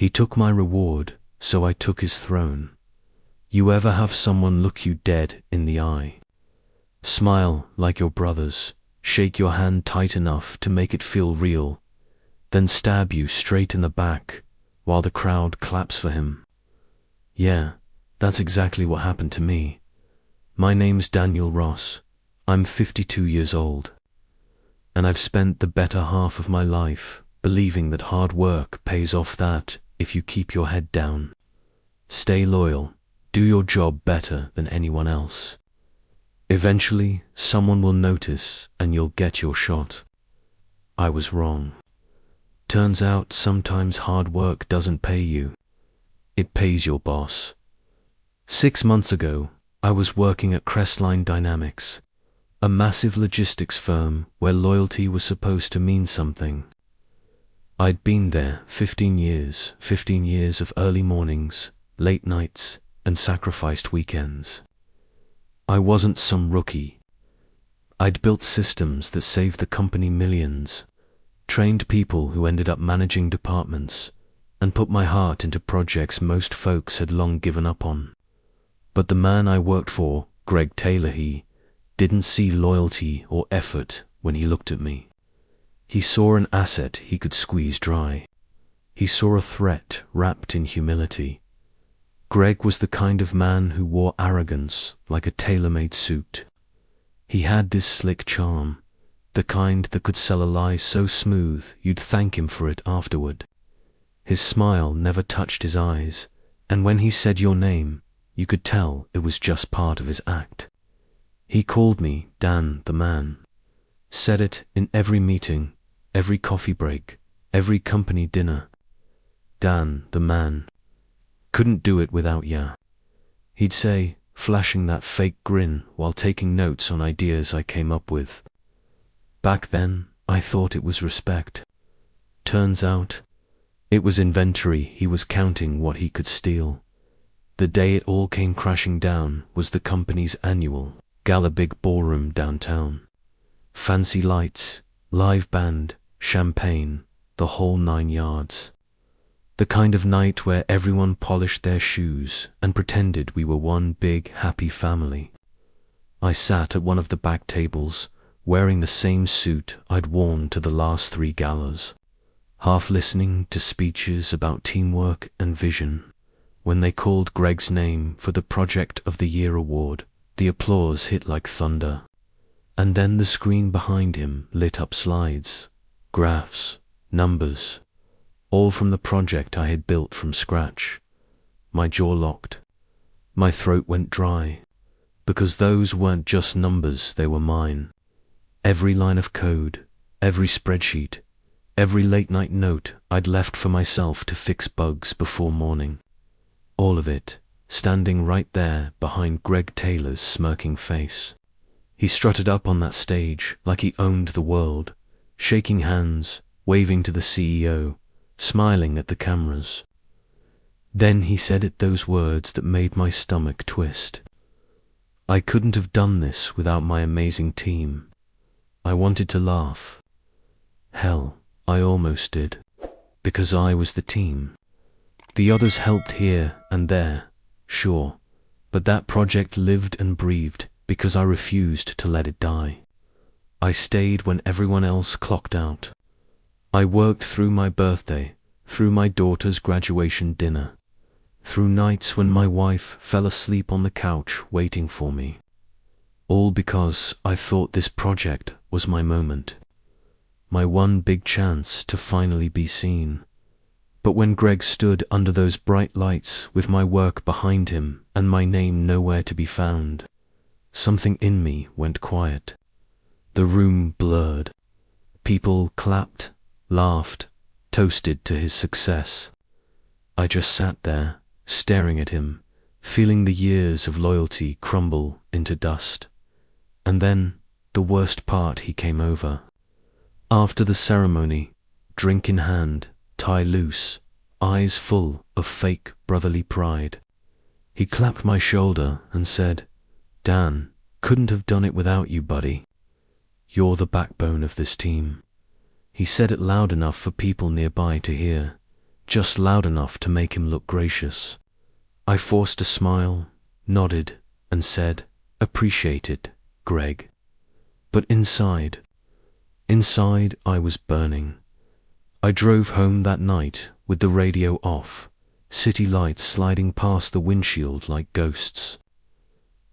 He took my reward, so I took his throne. You ever have someone look you dead in the eye? Smile like your brothers, shake your hand tight enough to make it feel real, then stab you straight in the back while the crowd claps for him. Yeah, that's exactly what happened to me. My name's Daniel Ross. I'm 52 years old. And I've spent the better half of my life believing that hard work pays off, that if you keep your head down, stay loyal, do your job better than anyone else, eventually someone will notice and you'll get your shot. I was wrong. Turns out sometimes hard work doesn't pay you. It pays your boss. 6 months ago, I was working at Crestline Dynamics, a massive logistics firm where loyalty was supposed to mean something. I'd been there 15 years of early mornings, late nights, and sacrificed weekends. I wasn't some rookie. I'd built systems that saved the company millions, trained people who ended up managing departments, and put my heart into projects most folks had long given up on. But the man I worked for, Greg Taylor, he didn't see loyalty or effort when he looked at me. He saw an asset he could squeeze dry. He saw a threat wrapped in humility. Greg was the kind of man who wore arrogance like a tailor-made suit. He had this slick charm, the kind that could sell a lie so smooth you'd thank him for it afterward. His smile never touched his eyes, and when he said your name, you could tell it was just part of his act. He called me Dan the Man. Said it in every meeting, every coffee break, every company dinner. Dan the Man. Couldn't do it without ya. He'd say, flashing that fake grin while taking notes on ideas I came up with. Back then, I thought it was respect. Turns out, it was inventory. He was counting what he could steal. The day it all came crashing down was the company's annual gala, big ballroom downtown. Fancy lights, live band, champagne, the whole 9 yards. The kind of night where everyone polished their shoes and pretended we were one big happy family. I sat at one of the back tables, wearing the same suit I'd worn to the last 3 galas, half listening to speeches about teamwork and vision. When they called Greg's name for the Project of the Year award, the applause hit like thunder. And then the screen behind him lit up slides, graphs, numbers, all from the project I had built from scratch. My jaw locked. My throat went dry, because those weren't just numbers, they were mine. Every line of code, every spreadsheet, every late-night note I'd left for myself to fix bugs before morning. All of it, standing right there behind Greg Taylor's smirking face. He strutted up on that stage like he owned the world, shaking hands, waving to the CEO, smiling at the cameras. Then he said those words that made my stomach twist. I couldn't have done this without my amazing team. I wanted to laugh. Hell, I almost did, because I was the team. The others helped here and there, sure, but that project lived and breathed because I refused to let it die. I stayed when everyone else clocked out. I worked through my birthday, through my daughter's graduation dinner, through nights when my wife fell asleep on the couch waiting for me. All because I thought this project was my moment, my one big chance to finally be seen. But when Greg stood under those bright lights with my work behind him and my name nowhere to be found, something in me went quiet. The room blurred. People clapped, laughed, toasted to his success. I just sat there, staring at him, feeling the years of loyalty crumble into dust. And then, the worst part, he came over. After the ceremony, drink in hand, tie loose, eyes full of fake brotherly pride, he clapped my shoulder and said, "Dan, couldn't have done it without you, buddy. You're the backbone of this team." He said it loud enough for people nearby to hear, just loud enough to make him look gracious. I forced a smile, nodded, and said, "Appreciated, Greg." But inside I was burning. I drove home that night with the radio off, city lights sliding past the windshield like ghosts.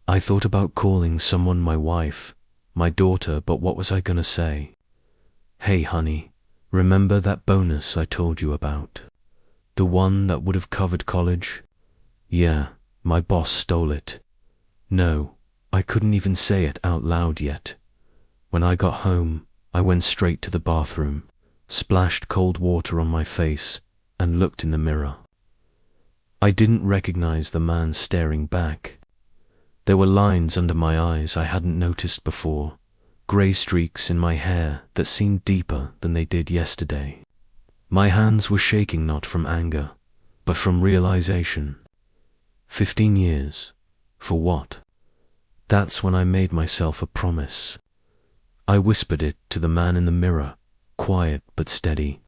I thought about calling someone, my wife, my daughter, but what was I gonna say? "Hey honey, remember that bonus I told you about? The one that would have covered college? Yeah, my boss stole it." No, I couldn't even say it out loud yet. When I got home, I went straight to the bathroom, splashed cold water on my face, and looked in the mirror. I didn't recognize the man staring back. There were lines under my eyes I hadn't noticed before, grey streaks in my hair that seemed deeper than they did yesterday. My hands were shaking not from anger, but from realization. 15 years. For what? That's when I made myself a promise. I whispered it to the man in the mirror, quiet but steady.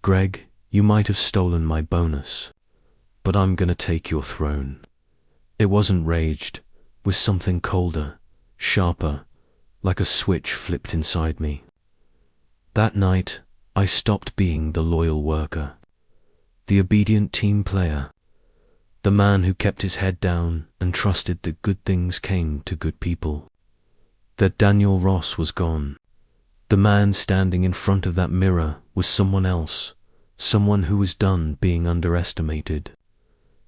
"Greg, you might have stolen my bonus, but I'm gonna take your throne." It wasn't raged, was something colder, sharper, like a switch flipped inside me. That night, I stopped being the loyal worker, the obedient team player, the man who kept his head down and trusted that good things came to good people. That Daniel Ross was gone. The man standing in front of that mirror was someone else, someone who was done being underestimated,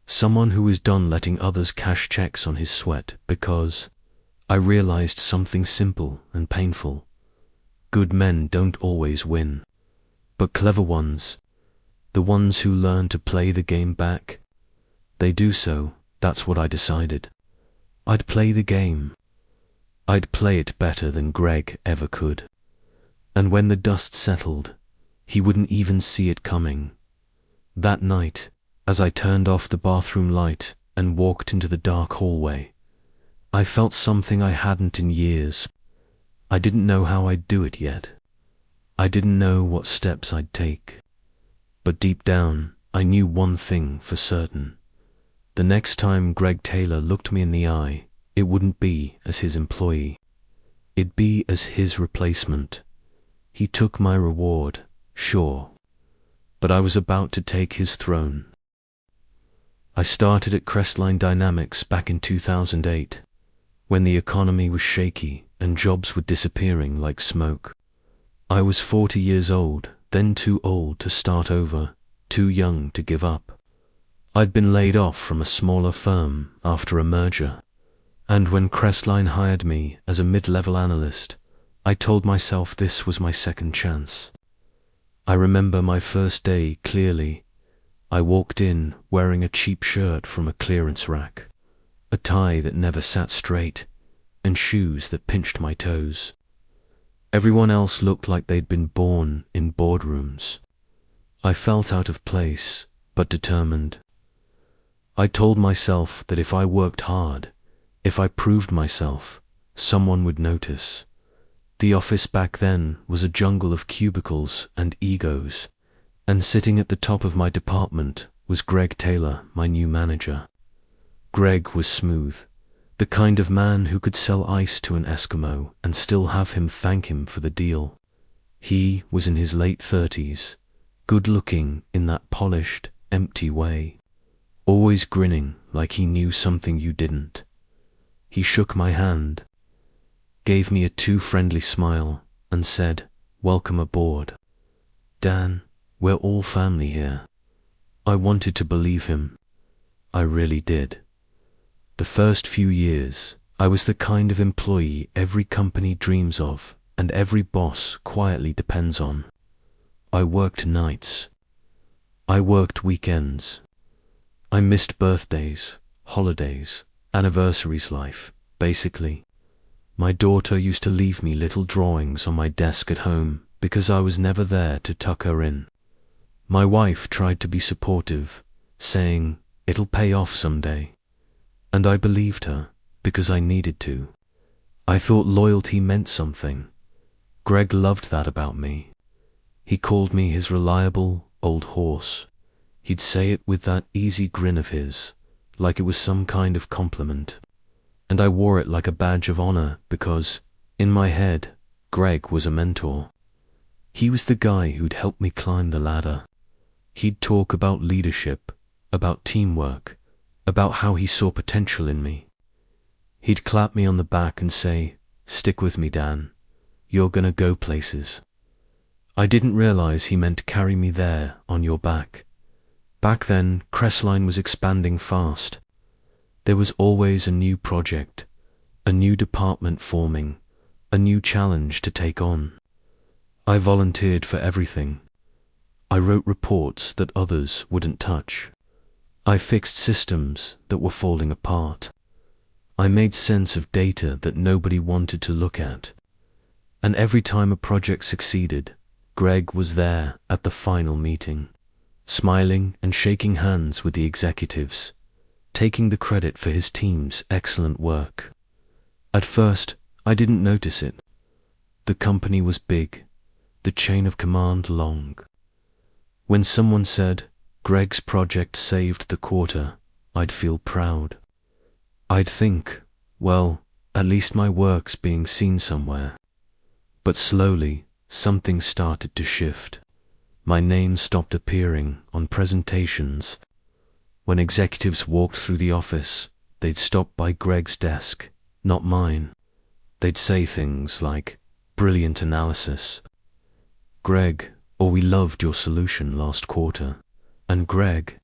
someone who was done letting others cash checks on his sweat, because I realized something simple and painful. Good men don't always win, but clever ones, the ones who learn to play the game back, they do so. That's what I decided. I'd play the game. I'd play it better than Greg ever could. And when the dust settled, he wouldn't even see it coming. That night, as I turned off the bathroom light and walked into the dark hallway, I felt something I hadn't in years. I didn't know how I'd do it yet. I didn't know what steps I'd take. But deep down, I knew one thing for certain. The next time Greg Taylor looked me in the eye, it wouldn't be as his employee. It'd be as his replacement. He took my reward, sure, but I was about to take his throne. I started at Crestline Dynamics back in 2008, when the economy was shaky and jobs were disappearing like smoke. I was 40 years old, then too old to start over, too young to give up. I'd been laid off from a smaller firm after a merger, and when Crestline hired me as a mid-level analyst, I told myself this was my second chance. I remember my first day clearly. I walked in wearing a cheap shirt from a clearance rack, a tie that never sat straight, and shoes that pinched my toes. Everyone else looked like they'd been born in boardrooms. I felt out of place, but determined. I told myself that if I worked hard, if I proved myself, someone would notice. The office back then was a jungle of cubicles and egos, and sitting at the top of my department was Greg Taylor, my new manager. Greg was smooth, the kind of man who could sell ice to an Eskimo and still have him thank him for the deal. He was in his late 30s, good-looking in that polished, empty way, always grinning like he knew something you didn't. He shook my hand, gave me a too friendly smile, and said, "Welcome aboard, Dan, we're all family here." I wanted to believe him. I really did. The first few years, I was the kind of employee every company dreams of and every boss quietly depends on. I worked nights. I worked weekends. I missed birthdays, holidays, anniversaries, life, basically. My daughter used to leave me little drawings on my desk at home because I was never there to tuck her in. My wife tried to be supportive, saying, "It'll pay off someday." And I believed her, because I needed to. I thought loyalty meant something. Greg loved that about me. He called me his reliable old horse. He'd say it with that easy grin of his, like it was some kind of compliment. And I wore it like a badge of honor because, in my head, Greg was a mentor. He was the guy who'd help me climb the ladder. He'd talk about leadership, about teamwork, about how he saw potential in me. He'd clap me on the back and say, "Stick with me, Dan. You're gonna go places." I didn't realize he meant carry me there on your back. Back then, Crestline was expanding fast. There was always a new project, a new department forming, a new challenge to take on. I volunteered for everything. I wrote reports that others wouldn't touch. I fixed systems that were falling apart. I made sense of data that nobody wanted to look at. And every time a project succeeded, Greg was there at the final meeting, smiling and shaking hands with the executives, taking the credit for his team's excellent work. At first, I didn't notice it. The company was big, the chain of command long. When someone said, "Greg's project saved the quarter," I'd feel proud. I'd think, well, at least my work's being seen somewhere. But slowly, something started to shift. My name stopped appearing on presentations. When executives walked through the office, they'd stop by Greg's desk, not mine. They'd say things like, "Brilliant analysis, Greg," or "We loved your solution last quarter." And Greg,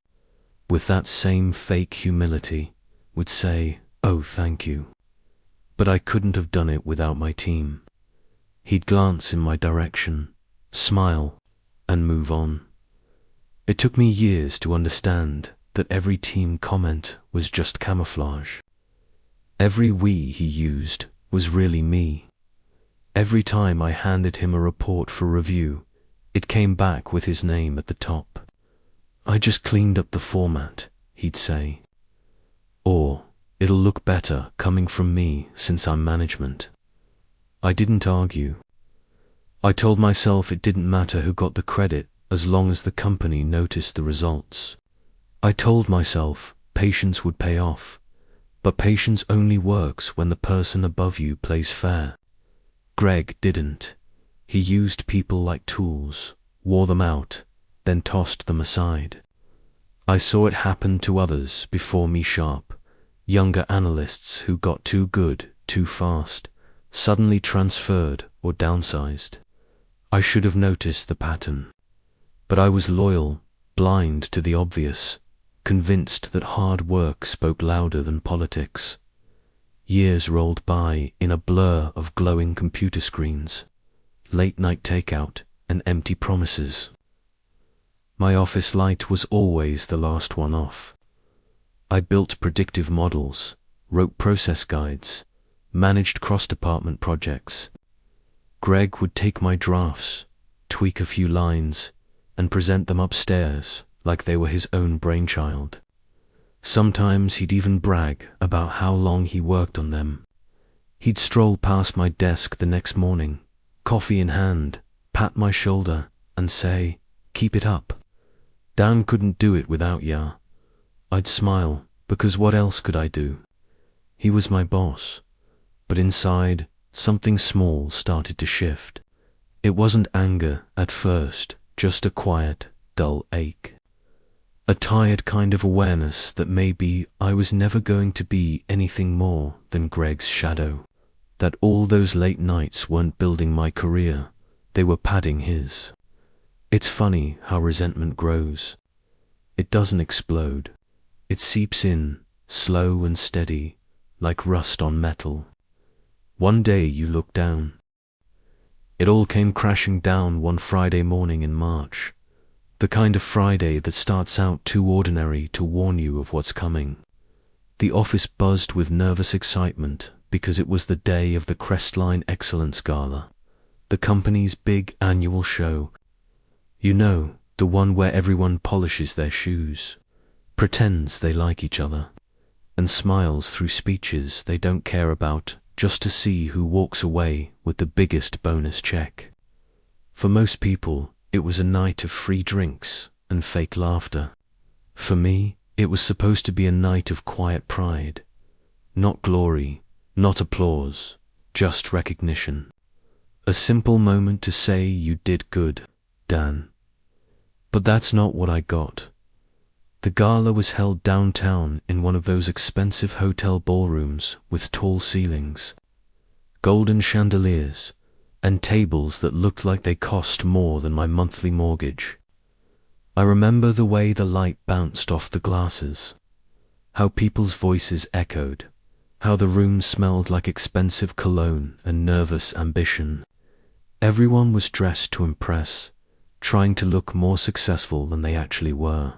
with that same fake humility, would say, "Oh, thank you." But I couldn't have done it without my team. He'd glance in my direction, smile, and move on. It took me years to understand that every team comment was just camouflage. Every "we" he used was really me. Every time I handed him a report for review, it came back with his name at the top. "I just cleaned up the format," he'd say. Or, "It'll look better coming from me since I'm management." I didn't argue. I told myself it didn't matter who got the credit as long as the company noticed the results. I told myself patience would pay off, but patience only works when the person above you plays fair. Greg didn't. He used people like tools, wore them out, then tossed them aside. I saw it happen to others before me sharp, younger analysts who got too good too fast, suddenly transferred or downsized. I should have noticed the pattern. But I was loyal, blind to the obvious, convinced that hard work spoke louder than politics. Years rolled by in a blur of glowing computer screens, late-night takeout, and empty promises. My office light was always the last one off. I built predictive models, wrote process guides, managed cross-department projects. Greg would take my drafts, tweak a few lines, and present them upstairs like they were his own brainchild. Sometimes he'd even brag about how long he worked on them. He'd stroll past my desk the next morning, coffee in hand, pat my shoulder, and say, "Keep it up. Dan couldn't do it without ya." I'd smile, because what else could I do? He was my boss. But inside, something small started to shift. It wasn't anger at first, just a quiet, dull ache. A tired kind of awareness that maybe I was never going to be anything more than Greg's shadow. That all those late nights weren't building my career, they were padding his. It's funny how resentment grows. It doesn't explode. It seeps in, slow and steady, like rust on metal. One day you look down. It all came crashing down one Friday morning in March. The kind of Friday that starts out too ordinary to warn you of what's coming. The office buzzed with nervous excitement because it was the day of the Crestline Excellence Gala, the company's big annual show. You know, the one where everyone polishes their shoes, pretends they like each other, and smiles through speeches they don't care about just to see who walks away with the biggest bonus check. For most people, it was a night of free drinks and fake laughter. For me, it was supposed to be a night of quiet pride. Not glory, not applause, just recognition. A simple moment to say you did good, Dan. But that's not what I got. The gala was held downtown in one of those expensive hotel ballrooms with tall ceilings, golden chandeliers, and tables that looked like they cost more than my monthly mortgage. I remember the way the light bounced off the glasses, how people's voices echoed, how the room smelled like expensive cologne and nervous ambition. Everyone was dressed to impress, trying to look more successful than they actually were.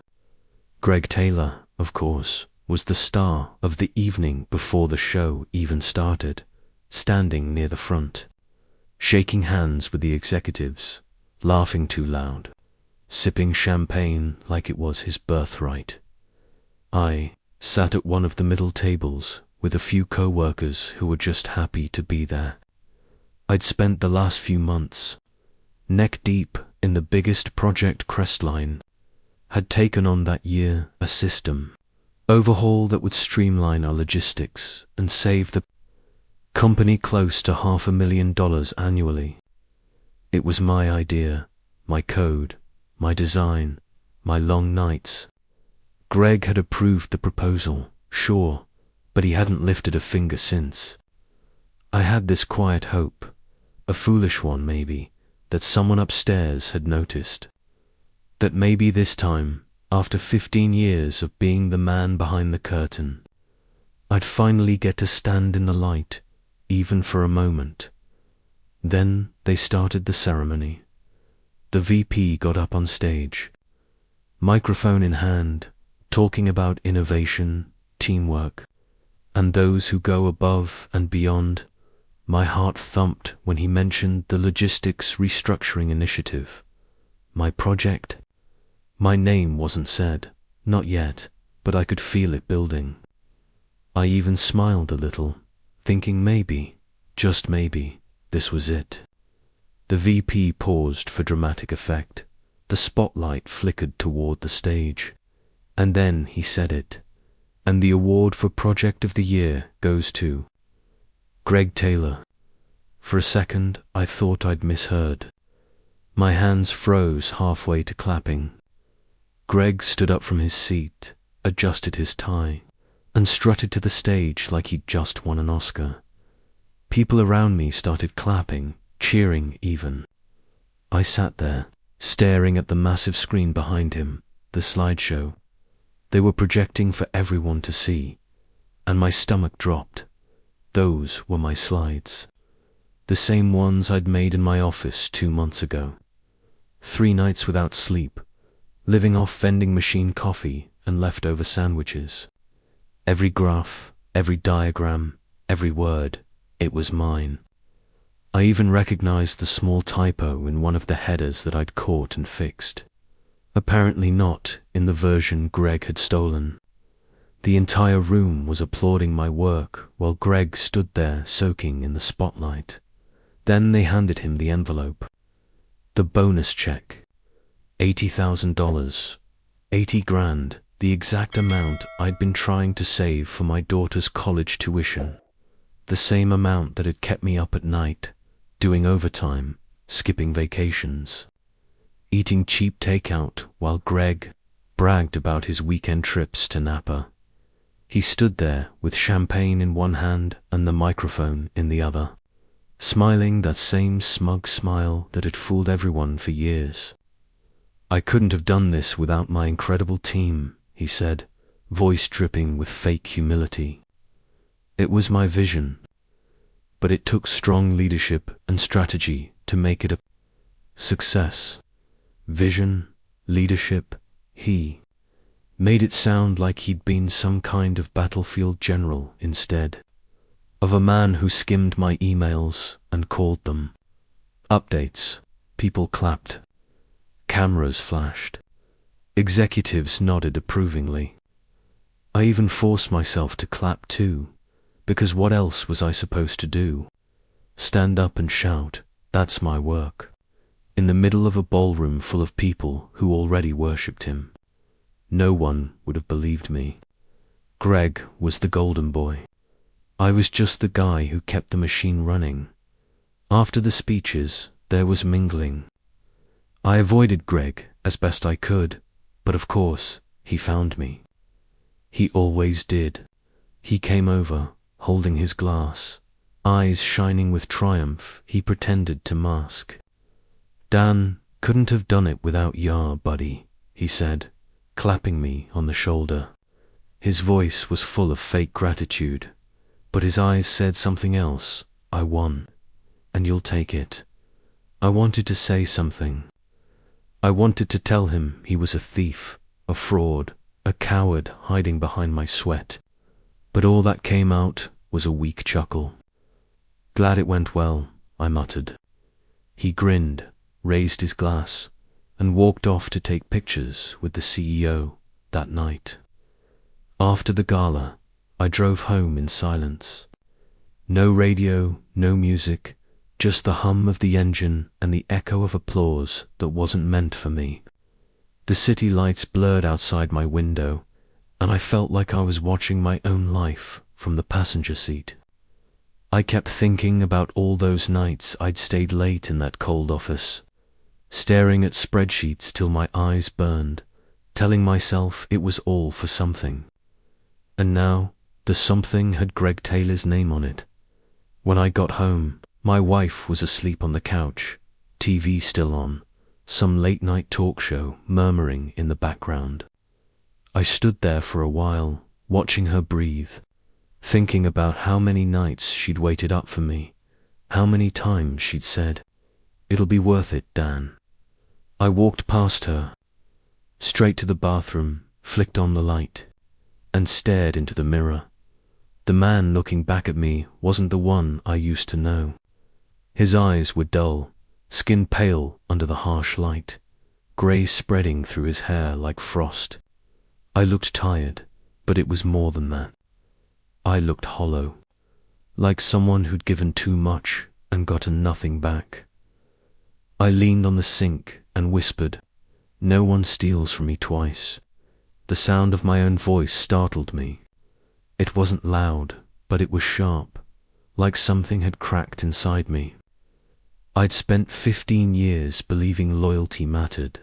Greg Taylor, of course, was the star of the evening before the show even started, standing near the front, shaking hands with the executives, laughing too loud, sipping champagne like it was his birthright. I sat at one of the middle tables with a few co-workers who were just happy to be there. I'd spent the last few months neck deep in the biggest project Crestline had taken on that year, a system overhaul that would streamline our logistics and save the company close to $500,000 annually. It was my idea, my code, my design, my long nights. Greg had approved the proposal, sure, but he hadn't lifted a finger since. I had this quiet hope, a foolish one maybe, that someone upstairs had noticed. That maybe this time, after 15 years of being the man behind the curtain, I'd finally get to stand in the light, even for a moment. Then they started the ceremony. The VP got up on stage, microphone in hand, talking about innovation, teamwork, and those who go above and beyond. My heart thumped when he mentioned the logistics restructuring initiative. My project? My name wasn't said, not yet, but I could feel it building. I even smiled a little, thinking maybe, just maybe, this was it. The VP paused for dramatic effect. The spotlight flickered toward the stage. And then he said it. And the award for Project of the Year goes to Greg Taylor. For a second, I thought I'd misheard. My hands froze halfway to clapping. Greg stood up from his seat, adjusted his tie, and strutted to the stage like he'd just won an Oscar. People around me started clapping, cheering even. I sat there, staring at the massive screen behind him, the slideshow. They were projecting for everyone to see, and my stomach dropped. Those were my slides. The same ones I'd made in my office 2 months ago. 3 nights without sleep, living off vending machine coffee and leftover sandwiches. Every graph, every diagram, every word, it was mine. I even recognized the small typo in one of the headers that I'd caught and fixed. Apparently not in the version Greg had stolen. The entire room was applauding my work while Greg stood there soaking in the spotlight. Then they handed him the envelope. The bonus check. $80,000. 80 grand, the exact amount I'd been trying to save for my daughter's college tuition. The same amount that had kept me up at night, doing overtime, skipping vacations, eating cheap takeout while Greg bragged about his weekend trips to Napa. He stood there with champagne in one hand and the microphone in the other, smiling that same smug smile that had fooled everyone for years. I couldn't have done this without my incredible team, he said, voice dripping with fake humility. It was my vision, but it took strong leadership and strategy to make it a success. Vision, leadership, he made it sound like he'd been some kind of battlefield general instead of a man who skimmed my emails and called them updates. People clapped. Cameras flashed. Executives nodded approvingly. I even forced myself to clap too, because what else was I supposed to do? Stand up and shout, "That's my work," in the middle of a ballroom full of people who already worshipped him. no one would have believed me. Greg was the golden boy. I was just the guy who kept the machine running. After the speeches, there was mingling. I avoided Greg as best I could, but of course, he found me. He always did. He came over, holding his glass, eyes shining with triumph he pretended to mask. "Dan couldn't have done it without ya, buddy," he said, clapping me on the shoulder. His voice was full of fake gratitude, but his eyes said something else. "I won, and you'll take it." I wanted to say something. I wanted to tell him he was a thief, a fraud, a coward hiding behind my sweat. But all that came out was a weak chuckle. "Glad it went well," I muttered. He grinned, raised his glass, and walked off to take pictures with the CEO that night. After the gala, I drove home in silence. No radio, no music, just the hum of the engine and the echo of applause that wasn't meant for me. The city lights blurred outside my window, and I felt like I was watching my own life from the passenger seat. I kept thinking about all those nights I'd stayed late in that cold office, staring at spreadsheets till my eyes burned, telling myself it was all for something. And now, the something had Greg Taylor's name on it. When I got home, my wife was asleep on the couch, TV still on, some late-night talk show murmuring in the background. I stood there for a while, watching her breathe, thinking about how many nights she'd waited up for me, how many times she'd said, "It'll be worth it, Dan." I walked past her, straight to the bathroom, flicked on the light, and stared into the mirror. The man looking back at me wasn't the one I used to know. His eyes were dull, skin pale under the harsh light, grey spreading through his hair like frost. I looked tired, but it was more than that. I looked hollow, like someone who'd given too much and gotten nothing back. I leaned on the sink and whispered, "No one steals from me twice." The sound of my own voice startled me. It wasn't loud, but it was sharp, like something had cracked inside me. I'd spent 15 years believing loyalty mattered.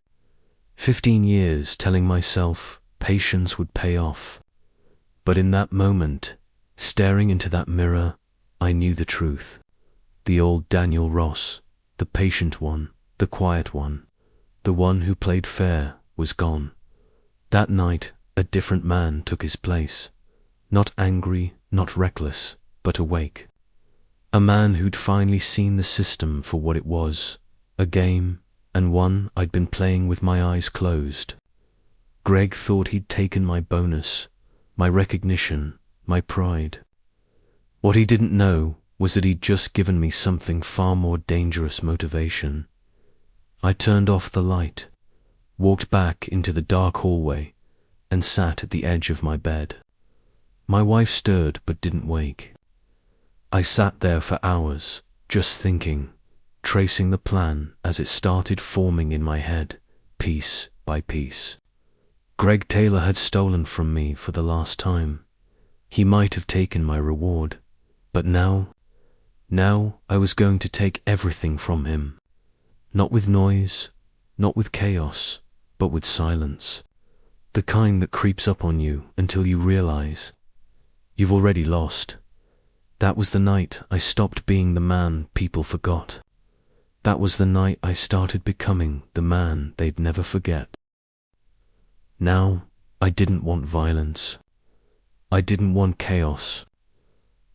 15 years telling myself patience would pay off. But in that moment, staring into that mirror, I knew the truth. The old Daniel Ross, the patient one, the quiet one, the one who played fair, was gone. That night, a different man took his place. Not angry, not reckless, but awake. A man who'd finally seen the system for what it was, a game, and one I'd been playing with my eyes closed. Greg thought he'd taken my bonus, my recognition, my pride. What he didn't know was that he'd just given me something far more dangerous motivation. I turned off the light, walked back into the dark hallway, and sat at the edge of my bed. My wife stirred but didn't wake. I sat there for hours, just thinking, tracing the plan as it started forming in my head, piece by piece. Greg Taylor had stolen from me for the last time. He might have taken my reward, but now I was going to take everything from him. Not with noise, not with chaos, but with silence. The kind that creeps up on you until you realize you've already lost. That was the night I stopped being the man people forgot. That was the night I started becoming the man they'd never forget. Now, I didn't want violence. I didn't want chaos.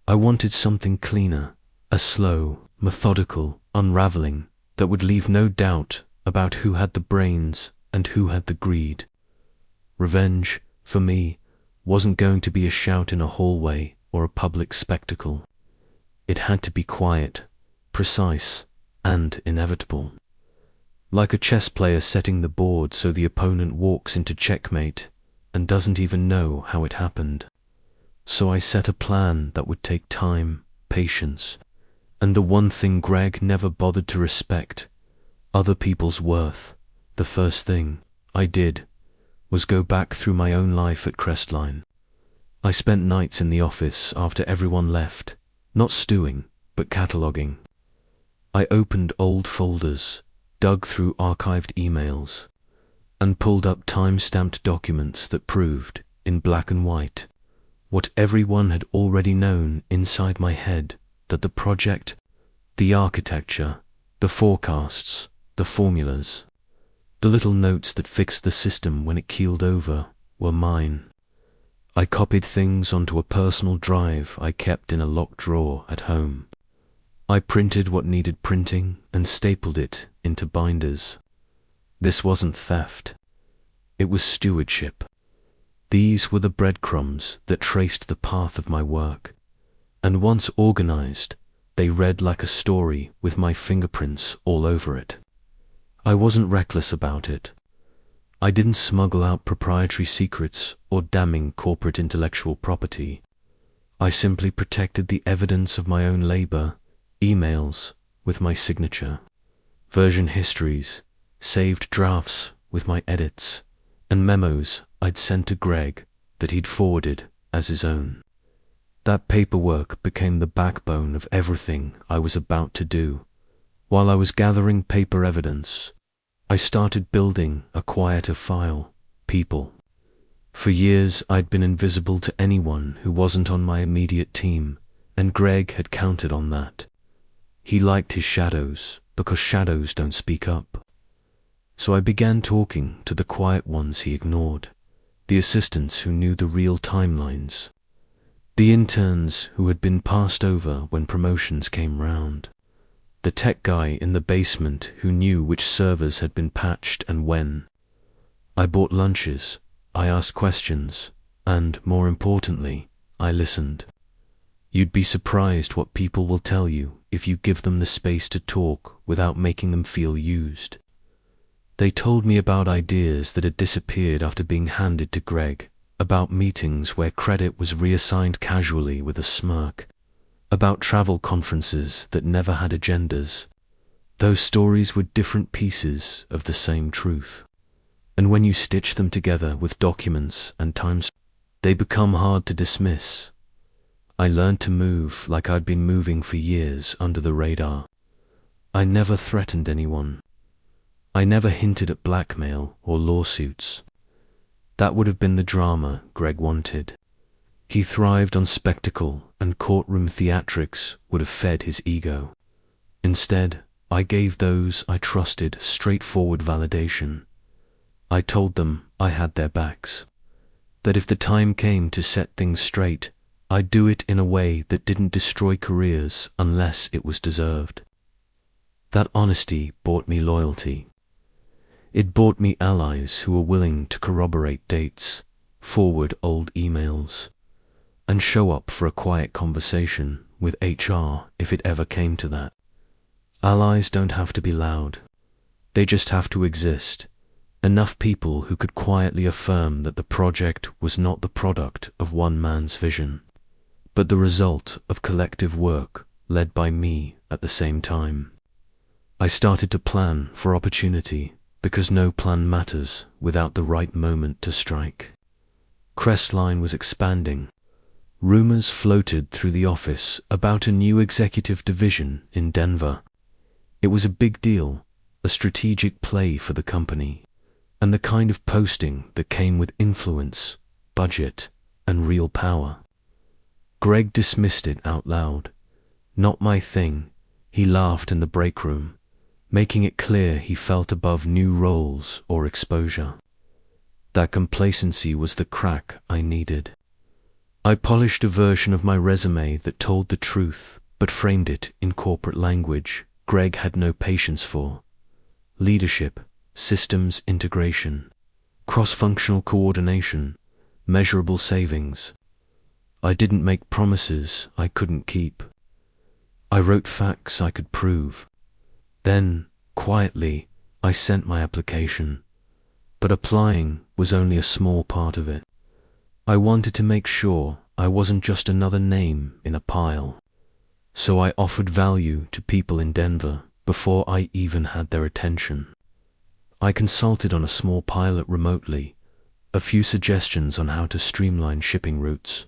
I wanted something cleaner, a slow, methodical unraveling that would leave no doubt about who had the brains and who had the greed. Revenge, for me, wasn't going to be a shout in a hallway or a public spectacle. It had to be quiet, precise, and inevitable. Like a chess player setting the board so the opponent walks into checkmate and doesn't even know how it happened. So I set a plan that would take time, patience, and the one thing Greg never bothered to respect, other people's worth. The first thing I did was go back through my own life at Crestline. I spent nights in the office after everyone left, not stewing, but cataloguing. I opened old folders, dug through archived emails, and pulled up time-stamped documents that proved, in black and white, what everyone had already known inside my head, that the project, the architecture, the forecasts, the formulas, the little notes that fixed the system when it keeled over, were mine. I copied things onto a personal drive I kept in a locked drawer at home. I printed what needed printing and stapled it into binders. This wasn't theft. It was stewardship. These were the breadcrumbs that traced the path of my work, and once organized, they read like a story with my fingerprints all over it. I wasn't reckless about it. I didn't smuggle out proprietary secrets or damning corporate intellectual property. I simply protected the evidence of my own labor, emails with my signature, version histories, saved drafts with my edits, and memos I'd sent to Greg that he'd forwarded as his own. That paperwork became the backbone of everything I was about to do. While I was gathering paper evidence, I started building a quieter file, people. For years I'd been invisible to anyone who wasn't on my immediate team, and Greg had counted on that. He liked his shadows, because shadows don't speak up. So I began talking to the quiet ones he ignored, the assistants who knew the real timelines, the interns who had been passed over when promotions came round, the tech guy in the basement who knew which servers had been patched and when. I bought lunches, I asked questions, and, more importantly, I listened. You'd be surprised what people will tell you if you give them the space to talk without making them feel used. They told me about ideas that had disappeared after being handed to Greg, about meetings where credit was reassigned casually with a smirk, about travel conferences that never had agendas. Those stories were different pieces of the same truth. And when you stitch them together with documents and times, they become hard to dismiss. I learned to move like I'd been moving for years under the radar. I never threatened anyone. I never hinted at blackmail or lawsuits. That would have been the drama Greg wanted. He thrived on spectacle, and courtroom theatrics would have fed his ego. Instead, I gave those I trusted straightforward validation. I told them I had their backs, that if the time came to set things straight, I'd do it in a way that didn't destroy careers unless it was deserved. That honesty bought me loyalty. It bought me allies who were willing to corroborate dates, forward old emails, and show up for a quiet conversation with HR if it ever came to that. Allies don't have to be loud. They just have to exist. Enough people who could quietly affirm that the project was not the product of one man's vision, but the result of collective work led by me at the same time. I started to plan for opportunity, because no plan matters without the right moment to strike. Crestline was expanding. Rumors floated through the office about a new executive division in Denver. It was a big deal, a strategic play for the company, and the kind of posting that came with influence, budget, and real power. Greg dismissed it out loud. Not my thing, he laughed in the break room, making it clear he felt above new roles or exposure. That complacency was the crack I needed. I polished a version of my resume that told the truth, but framed it in corporate language Greg had no patience for. Leadership, systems integration, cross-functional coordination, measurable savings. I didn't make promises I couldn't keep. I wrote facts I could prove. Then, quietly, I sent my application. But applying was only a small part of it. I wanted to make sure I wasn't just another name in a pile. So I offered value to people in Denver before I even had their attention. I consulted on a small pilot remotely, a few suggestions on how to streamline shipping routes,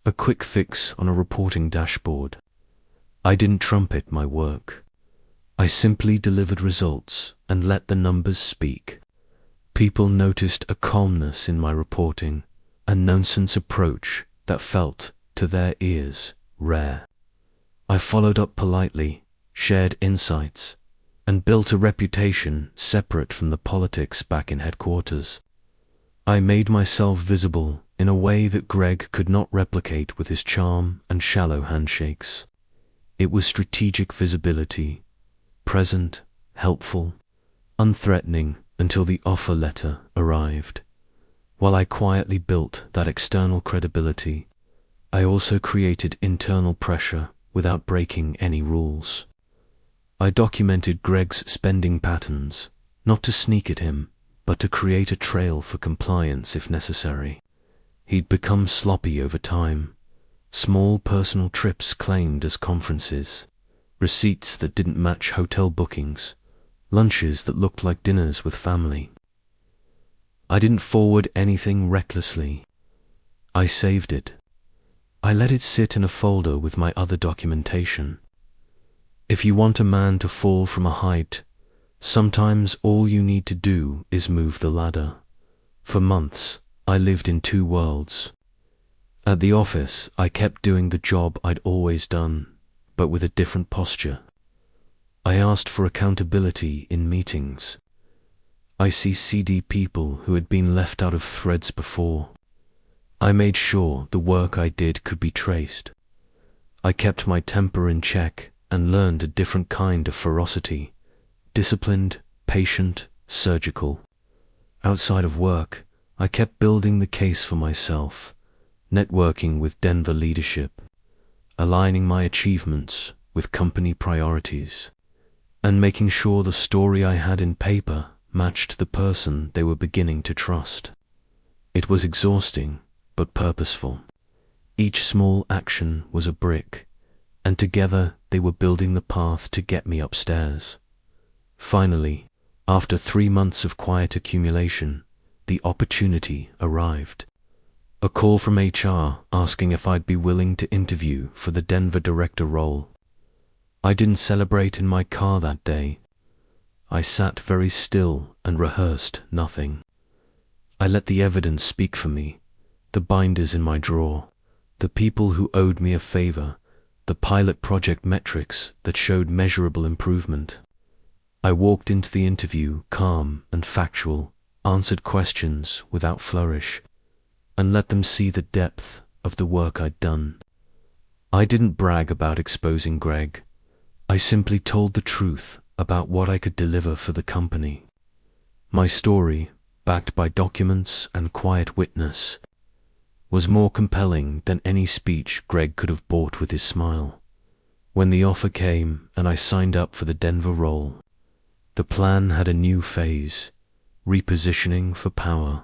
a quick fix on a reporting dashboard. I didn't trumpet my work. I simply delivered results and let the numbers speak. People noticed a calmness in my reporting, a nonsense approach that felt, to their ears, rare. I followed up politely, shared insights, and built a reputation separate from the politics back in headquarters. I made myself visible in a way that Greg could not replicate with his charm and shallow handshakes. It was strategic visibility, present, helpful, unthreatening until the offer letter arrived. While I quietly built that external credibility, I also created internal pressure without breaking any rules. I documented Greg's spending patterns, not to sneak at him, but to create a trail for compliance if necessary. He'd become sloppy over time. Small personal trips claimed as conferences, receipts that didn't match hotel bookings, lunches that looked like dinners with family. I didn't forward anything recklessly. I saved it. I let it sit in a folder with my other documentation. If you want a man to fall from a height, sometimes all you need to do is move the ladder. For months, I lived in two worlds. At the office, I kept doing the job I'd always done, but with a different posture. I asked for accountability in meetings. I CC'd people who had been left out of threads before. I made sure the work I did could be traced. I kept my temper in check and learned a different kind of ferocity, disciplined, patient, surgical. Outside of work, I kept building the case for myself, networking with Denver leadership, aligning my achievements with company priorities, and making sure the story I had in paper matched the person they were beginning to trust. It was exhausting, but purposeful. Each small action was a brick, and together they were building the path to get me upstairs. Finally, after 3 months of quiet accumulation, the opportunity arrived. A call from HR asking if I'd be willing to interview for the Denver director role. I didn't celebrate in my car that day. I sat very still and rehearsed nothing. I let the evidence speak for me, the binders in my drawer, the people who owed me a favor, the pilot project metrics that showed measurable improvement. I walked into the interview calm and factual, answered questions without flourish, and let them see the depth of the work I'd done. I didn't brag about exposing Greg. I simply told the truth about what I could deliver for the company. My story, backed by documents and quiet witness, was more compelling than any speech Greg could have bought with his smile. When the offer came and I signed up for the Denver role, the plan had a new phase, repositioning for power.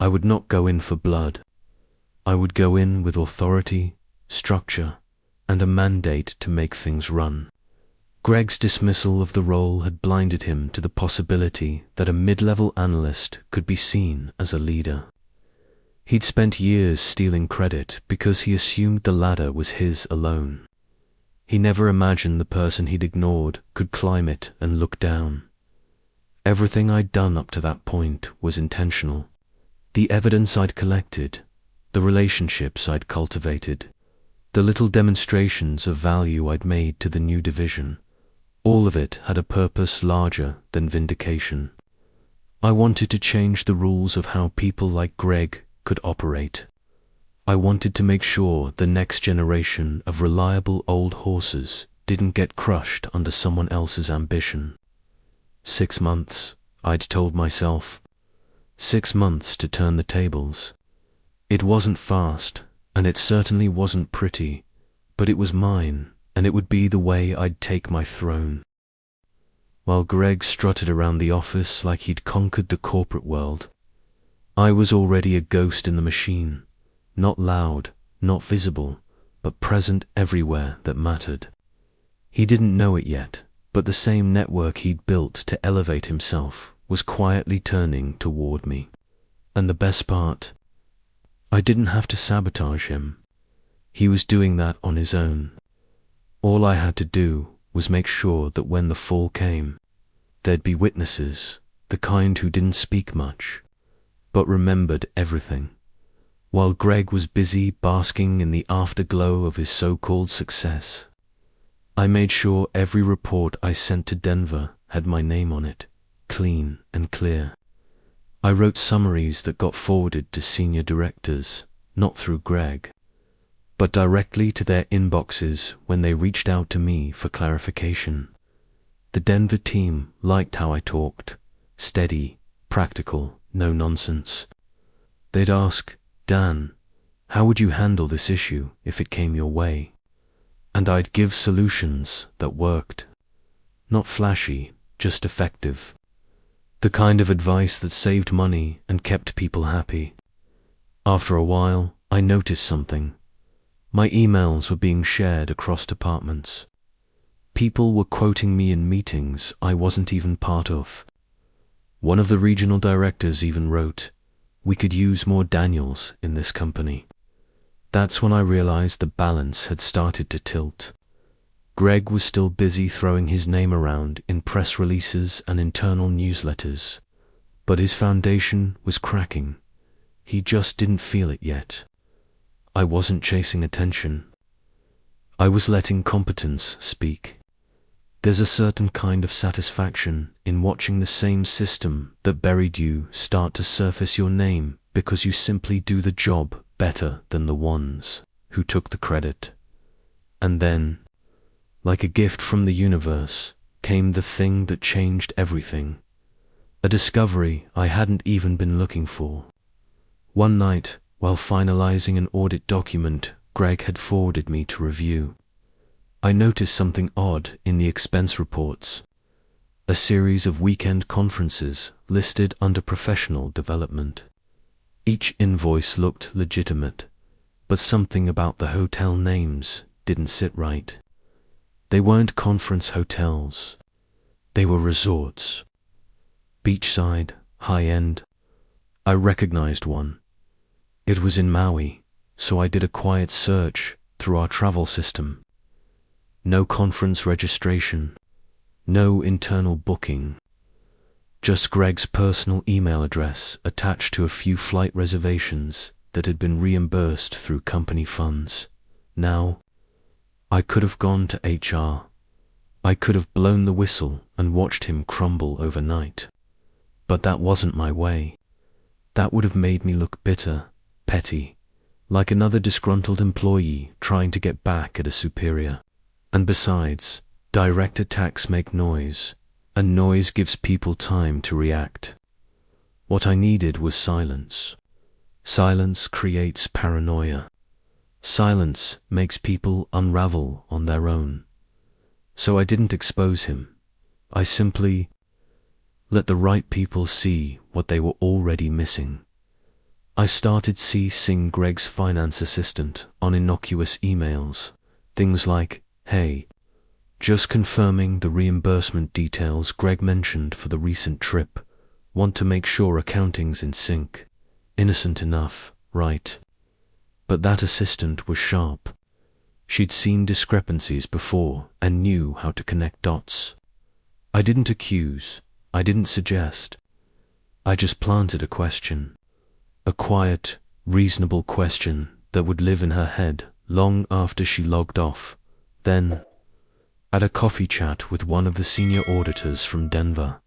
I would not go in for blood. I would go in with authority, structure, and a mandate to make things run. Greg's dismissal of the role had blinded him to the possibility that a mid-level analyst could be seen as a leader. He'd spent years stealing credit because he assumed the ladder was his alone. He never imagined the person he'd ignored could climb it and look down. Everything I'd done up to that point was intentional. The evidence I'd collected, the relationships I'd cultivated, the little demonstrations of value I'd made to the new division, all of it had a purpose larger than vindication. I wanted to change the rules of how people like Greg could operate. I wanted to make sure the next generation of reliable old horses didn't get crushed under someone else's ambition. 6 months, I'd told myself. 6 months to turn the tables. It wasn't fast, and it certainly wasn't pretty, but it was mine, and it would be the way I'd take my throne. While Greg strutted around the office like he'd conquered the corporate world, I was already a ghost in the machine, not loud, not visible, but present everywhere that mattered. He didn't know it yet, but the same network he'd built to elevate himself was quietly turning toward me. And the best part, I didn't have to sabotage him. He was doing that on his own. All I had to do was make sure that when the fall came, there'd be witnesses, the kind who didn't speak much, but remembered everything. While Greg was busy basking in the afterglow of his so-called success, I made sure every report I sent to Denver had my name on it, clean and clear. I wrote summaries that got forwarded to senior directors, not through Greg, but directly to their inboxes when they reached out to me for clarification. The Denver team liked how I talked, steady, practical, no nonsense. They'd ask, "Dan, how would you handle this issue if it came your way?" And I'd give solutions that worked. Not flashy, just effective. The kind of advice that saved money and kept people happy. After a while, I noticed something. My emails were being shared across departments. People were quoting me in meetings I wasn't even part of. One of the regional directors even wrote, "We could use more Daniels in this company." That's when I realized the balance had started to tilt. Greg was still busy throwing his name around in press releases and internal newsletters, but his foundation was cracking. He just didn't feel it yet. I wasn't chasing attention. I was letting competence speak. There's a certain kind of satisfaction in watching the same system that buried you start to surface your name because you simply do the job better than the ones who took the credit. And then, like a gift from the universe, came the thing that changed everything. A discovery I hadn't even been looking for. One night, while finalizing an audit document Greg had forwarded me to review, I noticed something odd in the expense reports. A series of weekend conferences listed under professional development. Each invoice looked legitimate, but something about the hotel names didn't sit right. They weren't conference hotels. They were resorts. Beachside, high-end. I recognized one. It was in Maui, so I did a quiet search through our travel system. No conference registration, no internal booking. Just Greg's personal email address attached to a few flight reservations that had been reimbursed through company funds. Now, I could have gone to HR. I could have blown the whistle and watched him crumble overnight. But that wasn't my way. That would have made me look bitter, petty, like another disgruntled employee trying to get back at a superior. And besides, direct attacks make noise, and noise gives people time to react. What I needed was silence. Silence creates paranoia. Silence makes people unravel on their own. So I didn't expose him. I simply let the right people see what they were already missing. I started CCing Greg's finance assistant on innocuous emails. Things like, "Hey, just confirming the reimbursement details Greg mentioned for the recent trip. Want to make sure accounting's in sync. Innocent enough, right?" But that assistant was sharp. She'd seen discrepancies before and knew how to connect dots. I didn't accuse. I didn't suggest. I just planted a question. A quiet, reasonable question that would live in her head long after she logged off. Then, at a coffee chat with one of the senior auditors from Denver,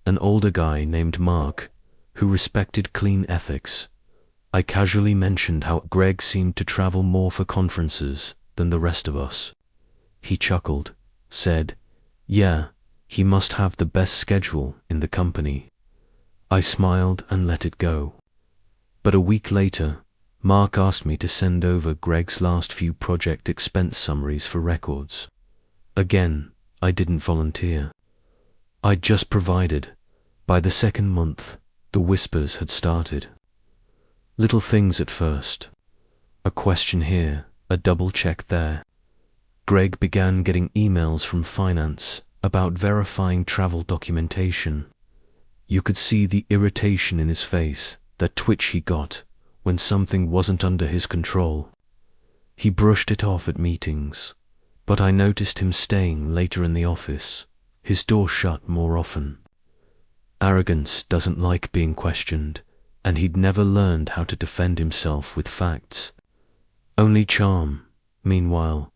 an older guy named Mark, who respected clean ethics, I casually mentioned how Greg seemed to travel more for conferences than the rest of us. He chuckled, said, "Yeah, he must have the best schedule in the company." I smiled and let it go. But a week later, Mark asked me to send over Greg's last few project expense summaries for records. Again, I didn't volunteer. I'd just provided. By the second month, the whispers had started. Little things at first. A question here, a double check there. Greg began getting emails from finance about verifying travel documentation. You could see the irritation in his face that twitch he got when something wasn't under his control. He brushed it off at meetings, but I noticed him staying later in the office, his door shut more often. Arrogance doesn't like being questioned, and he'd never learned how to defend himself with facts. Only charm. Meanwhile,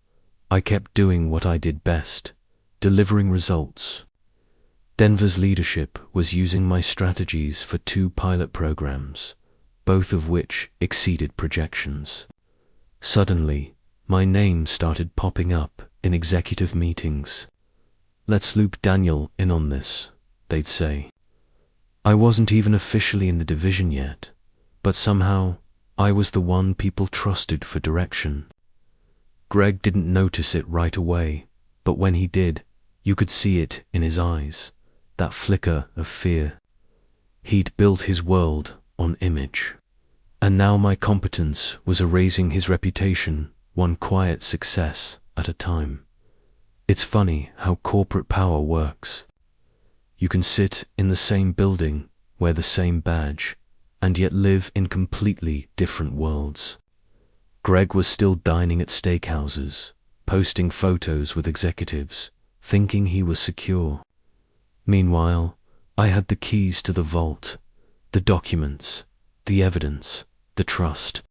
I kept doing what I did best, delivering results. Denver's leadership was using my strategies for 2 pilot programs, both of which exceeded projections. Suddenly, my name started popping up in executive meetings. "Let's loop Daniel in on this," they'd say. I wasn't even officially in the division yet, but somehow I was the one people trusted for direction. Greg didn't notice it right away, but when he did, you could see it in his eyes, that flicker of fear. He'd built his world on image, and now my competence was erasing his reputation, one quiet success at a time. It's funny how corporate power works. You can sit in the same building, wear the same badge, and yet live in completely different worlds. Greg was still dining at steakhouses, posting photos with executives, thinking he was secure. Meanwhile, I had the keys to the vault, the documents, the evidence, the trust.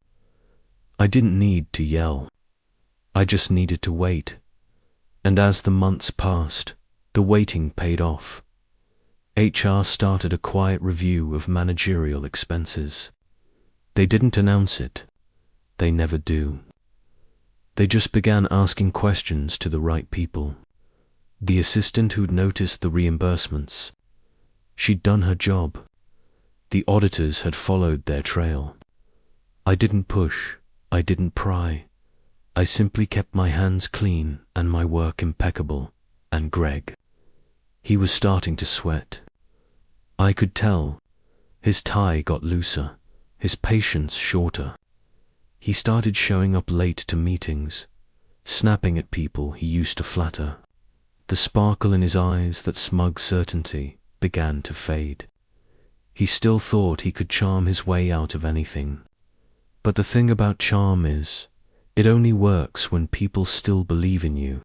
I didn't need to yell. I just needed to wait. And as the months passed, the waiting paid off. HR started a quiet review of managerial expenses. They didn't announce it. They never do. They just began asking questions to the right people. The assistant who'd noticed the reimbursements. She'd done her job. The auditors had followed their trail. I didn't push. I didn't pry. I simply kept my hands clean and my work impeccable. And Greg, he was starting to sweat. I could tell. His tie got looser, his patience shorter. He started showing up late to meetings, snapping at people he used to flatter. The sparkle in his eyes, that smug certainty, began to fade. He still thought he could charm his way out of anything. But the thing about charm is, it only works when people still believe in you.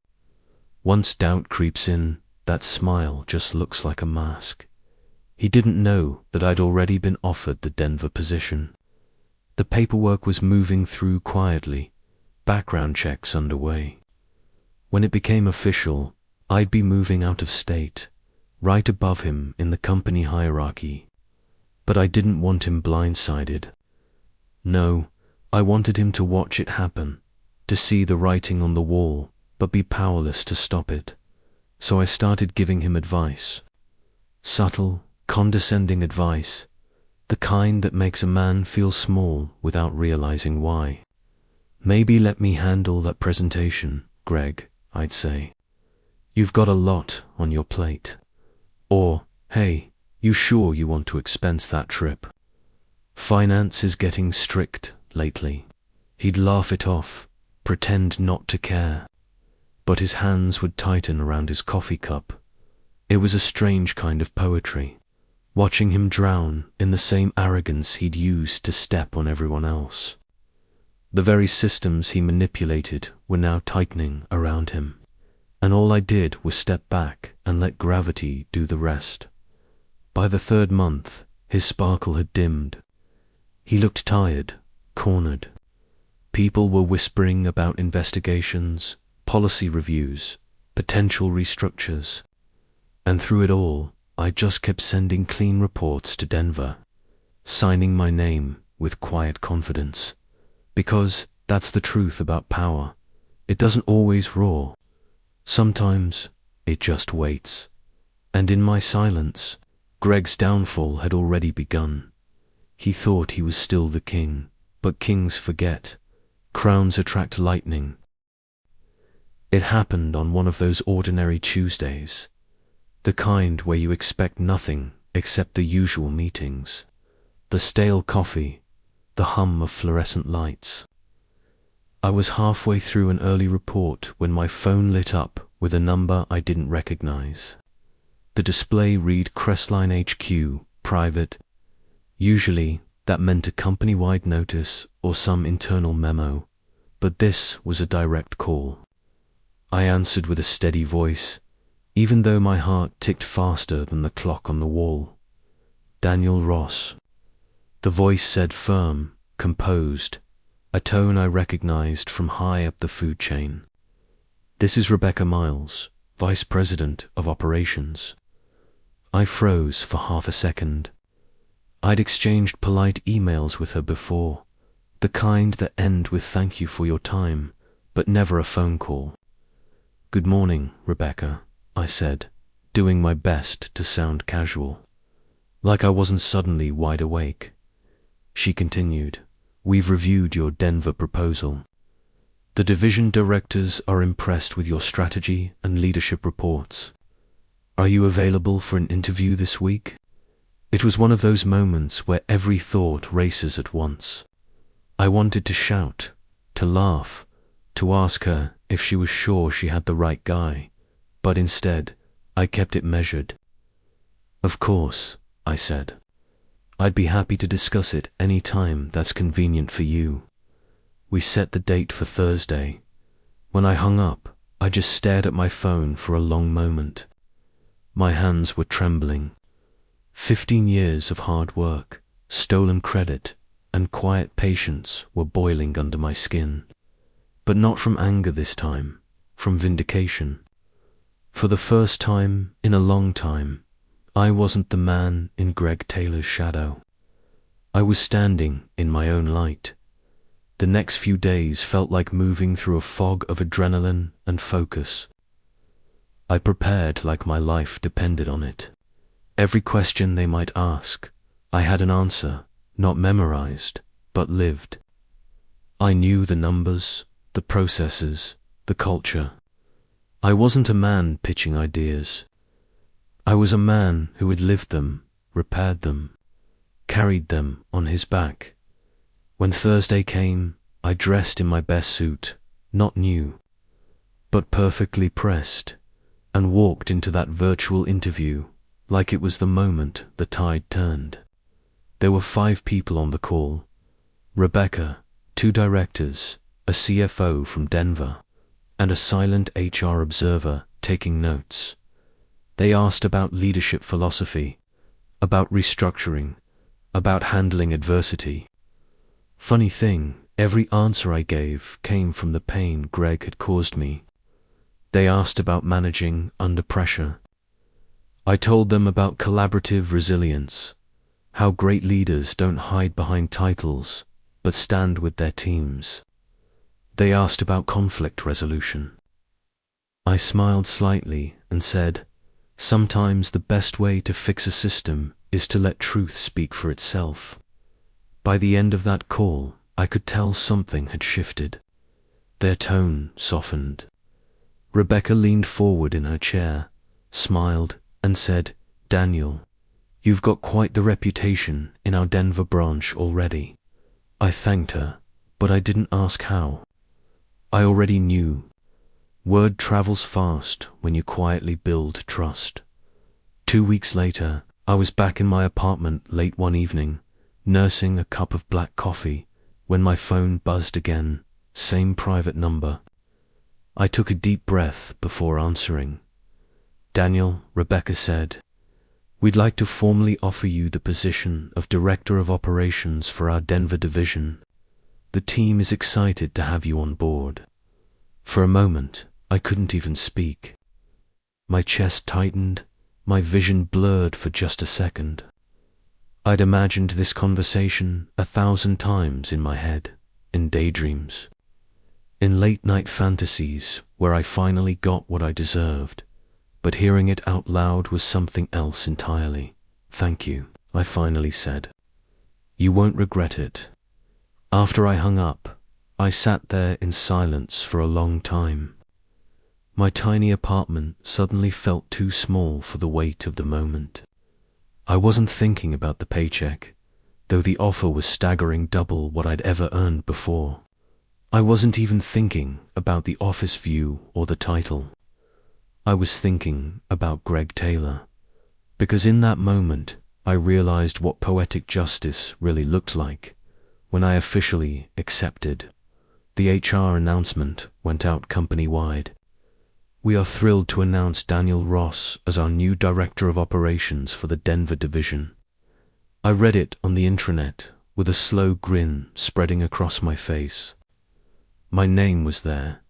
Once doubt creeps in, that smile just looks like a mask. He didn't know that I'd already been offered the Denver position. The paperwork was moving through quietly, background checks underway. When it became official, I'd be moving out of state, right above him in the company hierarchy. But I didn't want him blindsided. No, I wanted him to watch it happen, to see the writing on the wall, but be powerless to stop it. So I started giving him advice. Subtle, condescending advice, the kind that makes a man feel small without realizing why. "Maybe let me handle that presentation, Greg," I'd say. "You've got a lot on your plate." Or, "Hey, you sure you want to expense that trip? Finance is getting strict lately." He'd laugh it off, pretend not to care. But his hands would tighten around his coffee cup. It was a strange kind of poetry, watching him drown in the same arrogance he'd used to step on everyone else. The very systems he manipulated were now tightening around him, and all I did was step back and let gravity do the rest. By the 3rd month, his sparkle had dimmed. He looked tired, cornered. People were whispering about investigations, policy reviews, potential restructures. And through it all, I just kept sending clean reports to Denver, signing my name with quiet confidence. Because that's the truth about power. It doesn't always roar. Sometimes it just waits. And in my silence, Greg's downfall had already begun. He thought he was still the king, but kings forget. Crowns attract lightning. It happened on one of those ordinary Tuesdays, the kind where you expect nothing except the usual meetings, the stale coffee, the hum of fluorescent lights. I was halfway through an early report when my phone lit up with a number I didn't recognize. The display read Crestline HQ, private. Usually, That meant a company-wide notice or some internal memo, but this was a direct call. I answered with a steady voice, even though my heart ticked faster than the clock on the wall. Daniel Ross. The voice said firm, composed, a tone I recognized from high up the food chain. This is Rebecca Miles, Vice President of Operations. I froze for half a second. I'd exchanged polite emails with her before, the kind that end with thank you for your time, but never a phone call. Good morning, Rebecca, I said, doing my best to sound casual, like I wasn't suddenly wide awake. She continued, we've reviewed your Denver proposal. The division directors are impressed with your strategy and leadership reports. Are you available for an interview this week? It was one of those moments where every thought races at once. I wanted to shout, to laugh, to ask her if she was sure she had the right guy, but instead, I kept it measured. Of course, I said. I'd be happy to discuss it any time that's convenient for you. We set the date for Thursday. When I hung up, I just stared at my phone for a long moment. My hands were trembling. 15 years of hard work, stolen credit, and quiet patience were boiling under my skin. But not from anger this time, from vindication. For the first time in a long time, I wasn't the man in Greg Taylor's shadow. I was standing in my own light. The next few days felt like moving through a fog of adrenaline and focus. I prepared like my life depended on it. Every question they might ask, I had an answer, not memorized, but lived. I knew the numbers, the processes, the culture. I wasn't a man pitching ideas. I was a man who had lived them, repaired them, carried them on his back. When Thursday came, I dressed in my best suit, not new, but perfectly pressed, and walked into that virtual interview like it was the moment the tide turned. There were 5 people on the call. Rebecca, 2 directors, a CFO from Denver, and a silent HR observer taking notes. They asked about leadership philosophy, about restructuring, about handling adversity. Funny thing, every answer I gave came from the pain Greg had caused me. They asked about managing under pressure. I told them about collaborative resilience, how great leaders don't hide behind titles, but stand with their teams. They asked about conflict resolution. I smiled slightly and said, sometimes the best way to fix a system is to let truth speak for itself. By the end of that call, I could tell something had shifted. Their tone softened. Rebecca leaned forward in her chair, smiled, and said, Daniel, you've got quite the reputation in our Denver branch already. I thanked her, but I didn't ask how. I already knew. Word travels fast when you quietly build trust. 2 weeks later, I was back in my apartment late one evening, nursing a cup of black coffee, when my phone buzzed again, same private number. I took a deep breath before answering. Daniel, Rebecca said, we'd like to formally offer you the position of Director of Operations for our Denver division. The team is excited to have you on board. For a moment, I couldn't even speak. My chest tightened, my vision blurred for just a second. I'd imagined this conversation 1,000 times in my head, in daydreams, in late-night fantasies where I finally got what I deserved. But hearing it out loud was something else entirely. Thank you, I finally said. You won't regret it. After I hung up, I sat there in silence for a long time. My tiny apartment suddenly felt too small for the weight of the moment. I wasn't thinking about the paycheck, though the offer was staggering double what I'd ever earned before. I wasn't even thinking about the office view or the title. I was thinking about Greg Taylor, because in that moment, I realized what poetic justice really looked like when I officially accepted. The HR announcement went out company-wide. We are thrilled to announce Daniel Ross as our new Director of Operations for the Denver division. I read it on the intranet with a slow grin spreading across my face. My name was there,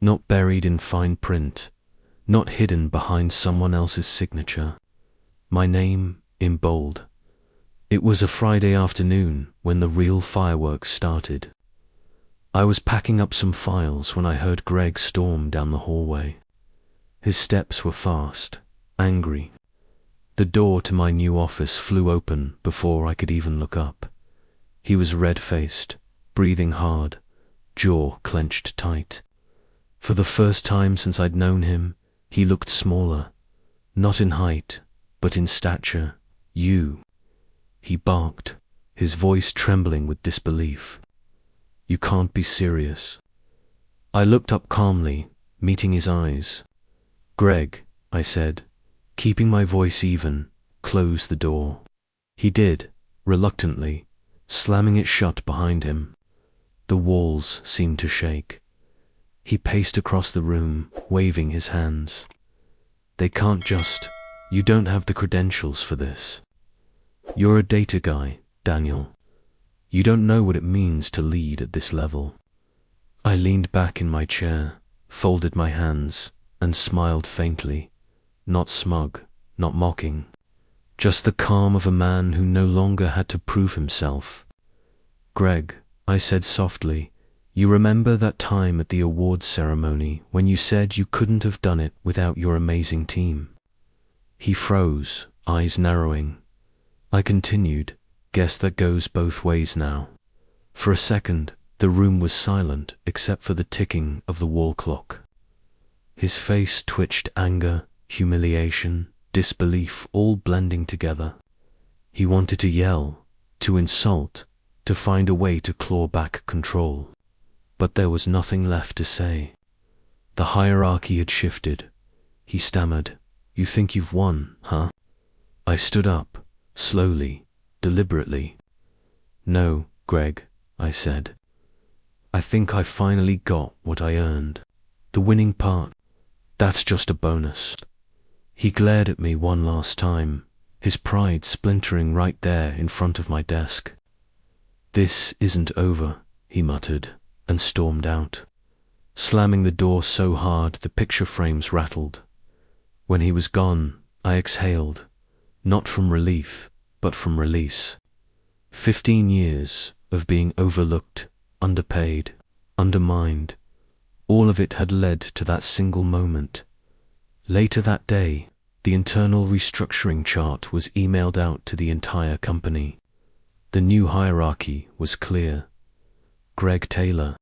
not buried in fine print, not hidden behind someone else's signature. My name in bold. It was a Friday afternoon when the real fireworks started. I was packing up some files when I heard Greg storm down the hallway. His steps were fast, angry. The door to my new office flew open before I could even look up. He was red-faced, breathing hard, jaw clenched tight. For the first time since I'd known him, he looked smaller, not in height, but in stature. "You," he barked, his voice trembling with disbelief. "You can't be serious." I looked up calmly, meeting his eyes. "Greg," I said, keeping my voice even, "close the door." He did, reluctantly, slamming it shut behind him. The walls seemed to shake. He paced across the room, waving his hands. "They can't just... You don't have the credentials for this. You're a data guy, Daniel. You don't know what it means to lead at this level." I leaned back in my chair, folded my hands, and smiled faintly, not smug, not mocking, just the calm of a man who no longer had to prove himself. "Greg," I said softly, "you remember that time at the awards ceremony when you said you couldn't have done it without your amazing team?" He froze, eyes narrowing. I continued, "Guess that goes both ways now." For a second, the room was silent except for the ticking of the wall clock. His face twitched, anger, humiliation, disbelief all blending together. He wanted to yell, to insult, to find a way to claw back control. But there was nothing left to say. The hierarchy had shifted. He stammered, "You think you've won, huh?" I stood up, slowly, deliberately. "No, Greg," I said. "I think I finally got what I earned. The winning part, that's just a bonus." He glared at me one last time, his pride splintering right there in front of my desk. "This isn't over," he muttered, and stormed out, slamming the door so hard the picture frames rattled. When he was gone, I exhaled, not from relief, but from release. 15 years of being overlooked, underpaid, undermined, all of it had led to that single moment. Later that day, the internal restructuring chart was emailed out to the entire company. The new hierarchy was clear. Greg Taylor,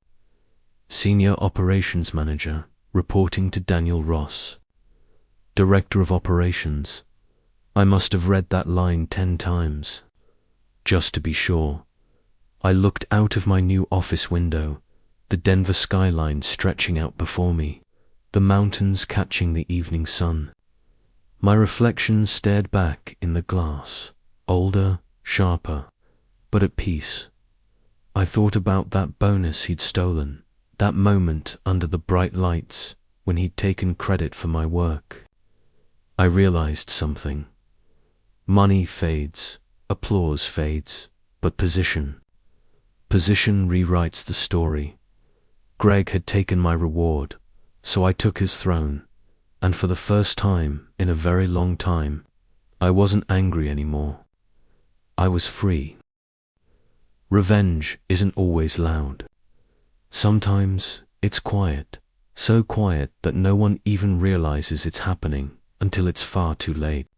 Senior Operations Manager, reporting to Daniel Ross. Director of Operations. I must have read that line 10 times. Just to be sure. I looked out of my new office window, the Denver skyline stretching out before me, the mountains catching the evening sun. My reflection stared back in the glass, older, sharper, but at peace. I thought about that bonus he'd stolen, that moment under the bright lights when he'd taken credit for my work. I realized something. Money fades, applause fades, but position rewrites the story. Greg had taken my reward, so I took his throne, and for the first time in a very long time, I wasn't angry anymore. I was free. Revenge isn't always loud. Sometimes it's quiet, so quiet that no one even realizes it's happening until it's far too late.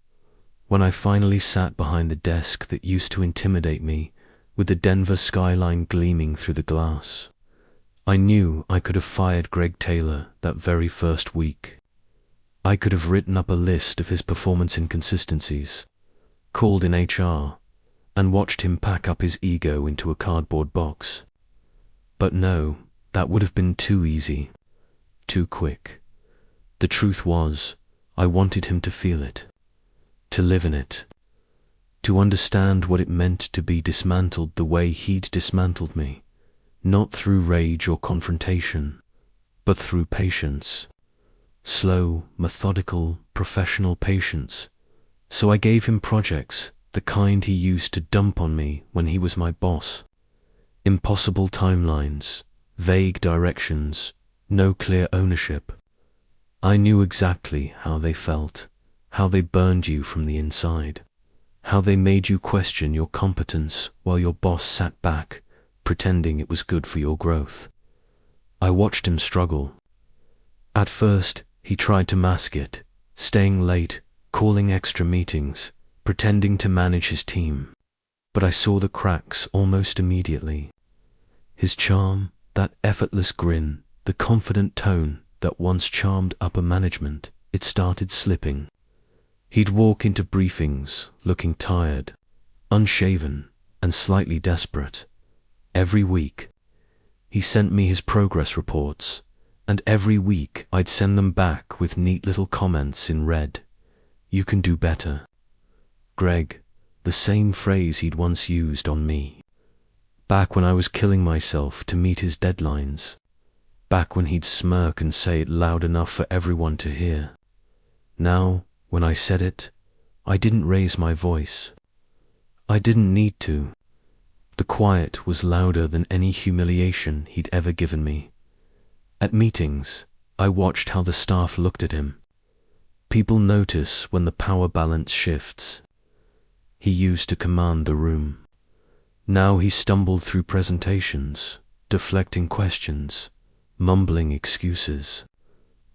When I finally sat behind the desk that used to intimidate me, with the Denver skyline gleaming through the glass, I knew I could have fired Greg Taylor that very first week. I could have written up a list of his performance inconsistencies, called in HR, and watched him pack up his ego into a cardboard box. But no, that would have been too easy, too quick. The truth was, I wanted him to feel it, to live in it. to understand what it meant to be dismantled the way he'd dismantled me, not through rage or confrontation, but through patience. Slow, methodical, professional patience. So I gave him projects, the kind he used to dump on me when he was my boss. Impossible timelines, vague directions, no clear ownership. I knew exactly how they felt, how they burned you from the inside, how they made you question your competence while your boss sat back, pretending it was good for your growth. I watched him struggle. At first, he tried to mask it, staying late, calling extra meetings, pretending to manage his team. But I saw the cracks almost immediately. His charm, that effortless grin, the confident tone that once charmed upper management, it started slipping. He'd walk into briefings looking tired, unshaven, and slightly desperate. Every week, he sent me his progress reports, and every week I'd send them back with neat little comments in red. "You can do better, Greg," the same phrase he'd once used on me. Back when I was killing myself to meet his deadlines. Back when he'd smirk and say it loud enough for everyone to hear. Now, when I said it, I didn't raise my voice. I didn't need to. The quiet was louder than any humiliation he'd ever given me. At meetings, I watched how the staff looked at him. People notice when the power balance shifts. He used to command the room. Now he stumbled through presentations, deflecting questions, mumbling excuses.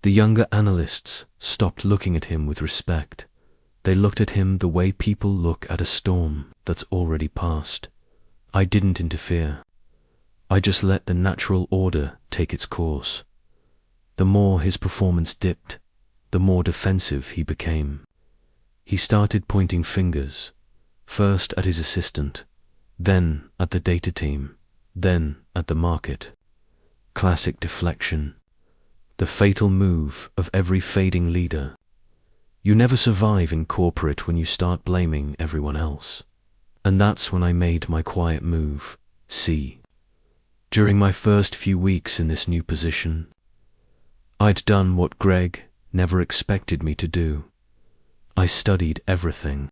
The younger analysts stopped looking at him with respect. They looked at him the way people look at a storm that's already passed. I didn't interfere. I just let the natural order take its course. The more his performance dipped, the more defensive he became. He started pointing fingers, first at his assistant, then at the data team, then at the market. Classic deflection. The fatal move of every fading leader. You never survive in corporate when you start blaming everyone else. And that's when I made my quiet move. See, during my first few weeks in this new position, I'd done what Greg never expected me to do. I studied everything.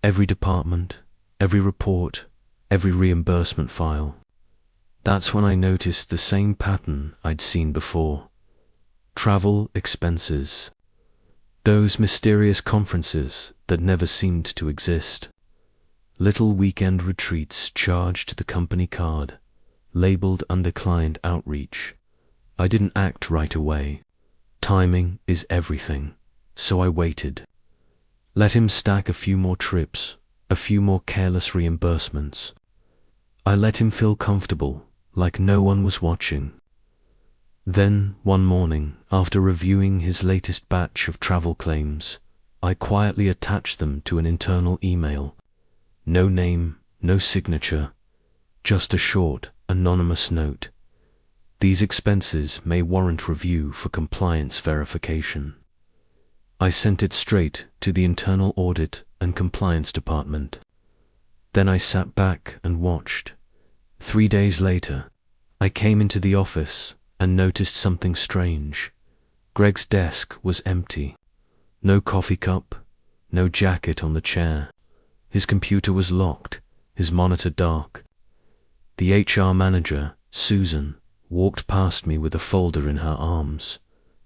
Every department, every report, every reimbursement file. That's when I noticed the same pattern I'd seen before. Travel expenses. Those mysterious conferences that never seemed to exist. Little weekend retreats charged to the company card, labeled under client outreach. I didn't act right away. Timing is everything, so I waited. Let him stack a few more trips, a few more careless reimbursements. I let him feel comfortable, like no one was watching. Then, one morning, after reviewing his latest batch of travel claims, I quietly attached them to an internal email. No name, no signature, just a short, anonymous note. These expenses may warrant review for compliance verification. I sent it straight to the internal audit and compliance department. Then I sat back and watched. 3 days later, I came into the office and noticed something strange. Greg's desk was empty. No coffee cup, no jacket on the chair. His computer was locked, his monitor dark. The HR manager, Susan, walked past me with a folder in her arms,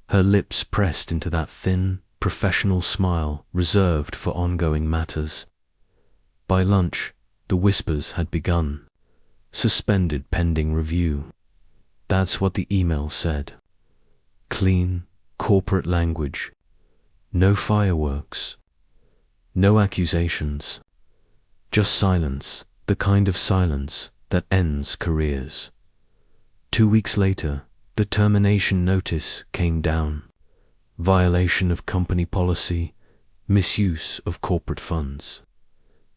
her lips pressed into that thin, professional smile reserved for ongoing matters. By lunch, the whispers had begun. Suspended pending review. That's what the email said. Clean, corporate language. No fireworks. No accusations. Just silence, the kind of silence that ends careers. 2 weeks later, the termination notice came down. Violation of company policy, misuse of corporate funds.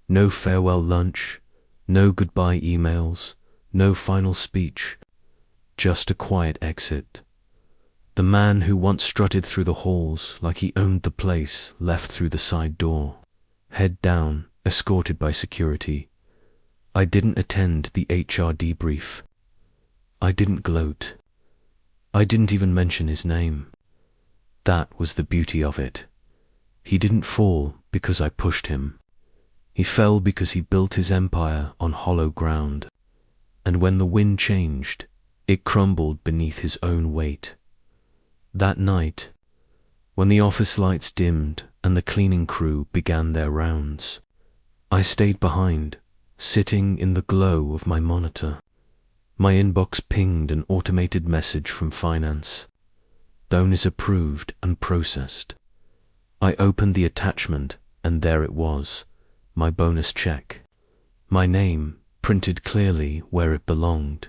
No farewell lunch, no goodbye emails, no final speech, just a quiet exit. The man who once strutted through the halls like he owned the place left through the side door, head down, escorted by security. I didn't attend the HR debrief. I didn't gloat. I didn't even mention his name. That was the beauty of it. He didn't fall because I pushed him. He fell because he built his empire on hollow ground. And when the wind changed, it crumbled beneath his own weight. That night, when the office lights dimmed and the cleaning crew began their rounds, I stayed behind, sitting in the glow of my monitor. My inbox pinged an automated message from finance. Loan is approved and processed. I opened the attachment and there it was, my bonus check. My name printed clearly where it belonged,